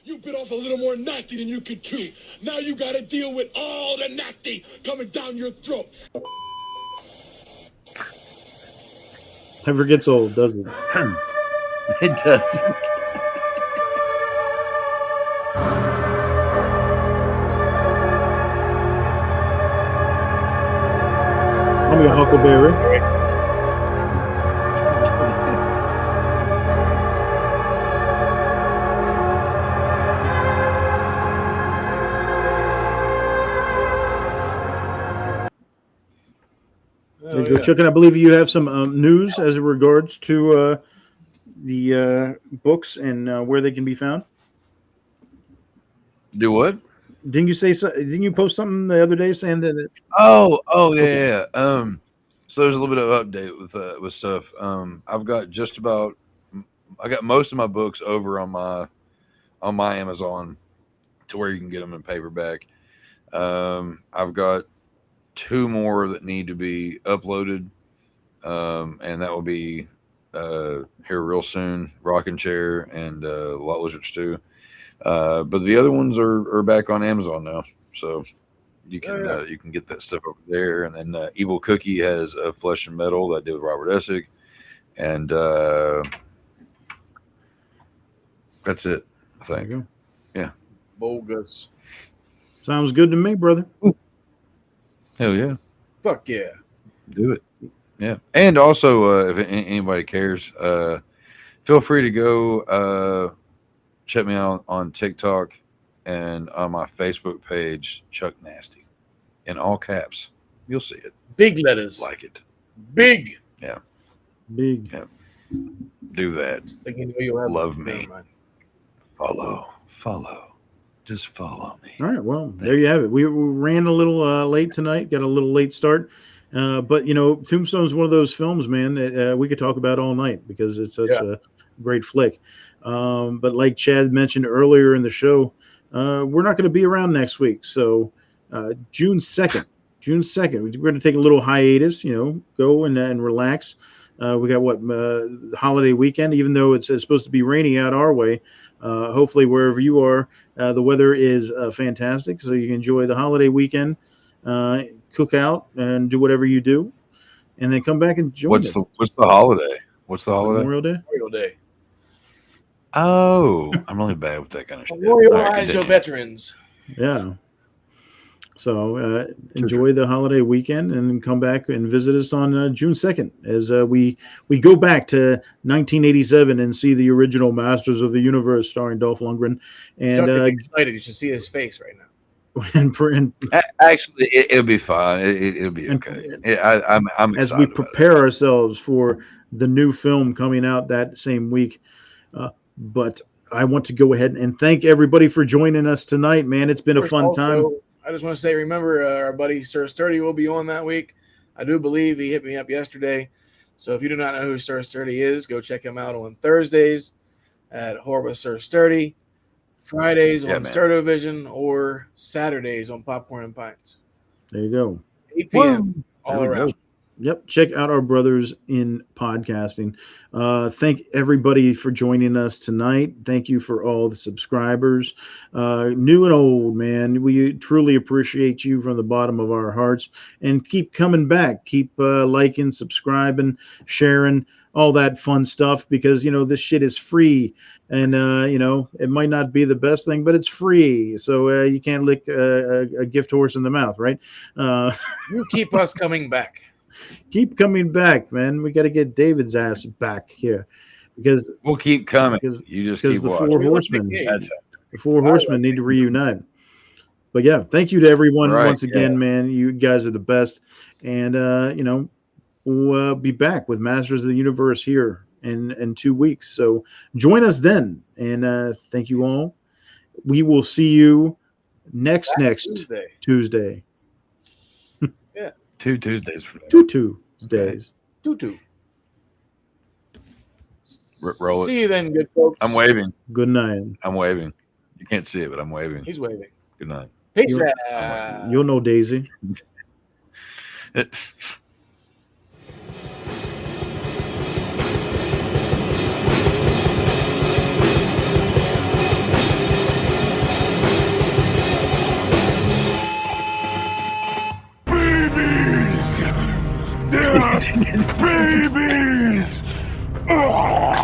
You bit off a little more nasty than you could chew. Now you gotta deal with all the nasty coming down your throat. Never gets old, does it? It doesn't. I'm your Huckleberry. There you go, Chuck, and I believe you have some news as it regards to the books and where they can be found. Do what? Didn't you say? Didn't you post something the other day saying that? Yeah. So there's a little bit of update with stuff. I've got I got most of my books over on my Amazon to where you can get them in paperback. I've got 2 more that need to be uploaded, and that will be here real soon. Rocking Chair and Lot Lizard Stew, but the other ones are back on Amazon now, so you can get that stuff over there. And then Evil Cookie has Flesh and Metal that I did with Robert Essig, and that's it, I think. Yeah, bogus. Sounds good to me, brother. Ooh. Hell yeah. Fuck yeah. Do it. Yeah. And also, if anybody cares, feel free to go check me out on TikTok and on my Facebook page, Chuck Nasty, in all caps. You'll see it. Big letters. Like it. Big. Yeah. Big. Yeah. Do that. Just thinking you have love me. Follow. Just follow me. All right. Well, there you have it. We ran a little late tonight, got a little late start. But, Tombstone is one of those films, man, that we could talk about all night because it's such a great flick. But like Chad mentioned earlier in the show, we're not going to be around next week. So June 2nd, we're going to take a little hiatus, go and relax. We got the holiday weekend, even though it's supposed to be rainy out our way. Hopefully wherever you are, the weather is fantastic, so you can enjoy the holiday weekend, cook out and do whatever you do, and then come back and join. What's the holiday? What's the holiday? Memorial Day. Memorial Day. Oh, I'm really bad with that kind of shit. Memorialize your veterans. Yeah. So enjoy the holiday weekend and come back and visit us on June 2nd as we go back to 1987 and see the original Masters of the Universe starring Dolph Lundgren. And excited. You should see his face right now. Actually, it'll be fine. It'll be okay. I'm excited as we prepare ourselves for the new film coming out that same week. But I want to go ahead and thank everybody for joining us tonight, man. It's been a fun time. I just want to say, remember, our buddy Sir Sturdy will be on that week. I do believe he hit me up yesterday. So if you do not know who Sir Sturdy is, go check him out on Thursdays at Horror with Sir Sturdy, Fridays on Sturdovision, or Saturdays on Popcorn and Pints. There you go. 8 p.m. all around. Yep. Check out our brothers in podcasting. Thank everybody for joining us tonight. Thank you for all the subscribers, new and old, man. We truly appreciate you from the bottom of our hearts, and keep coming back. Keep liking, subscribing, sharing, all that fun stuff, because, this shit is free, and, it might not be the best thing, but it's free. So you can't lick a gift horse in the mouth, right? You keep us coming back. Keep coming back, man. We got to get David's ass back here, because we'll keep coming. You just keep the watching. Four horsemen need to reunite. But yeah, thank you to everyone once again, man. You guys are the best, and we'll be back with Masters of the Universe here in 2 weeks. So join us then, and thank you all. We will see you next Tuesday. Yeah. 2 Tuesdays from now. 2 Tuesdays. 2. Roll it. See you then, good folks. I'm waving. Good night. I'm waving. You can't see it, but I'm waving. He's waving. Good night. Peace out. You'll know Daisy. Babies! Babies! Oh!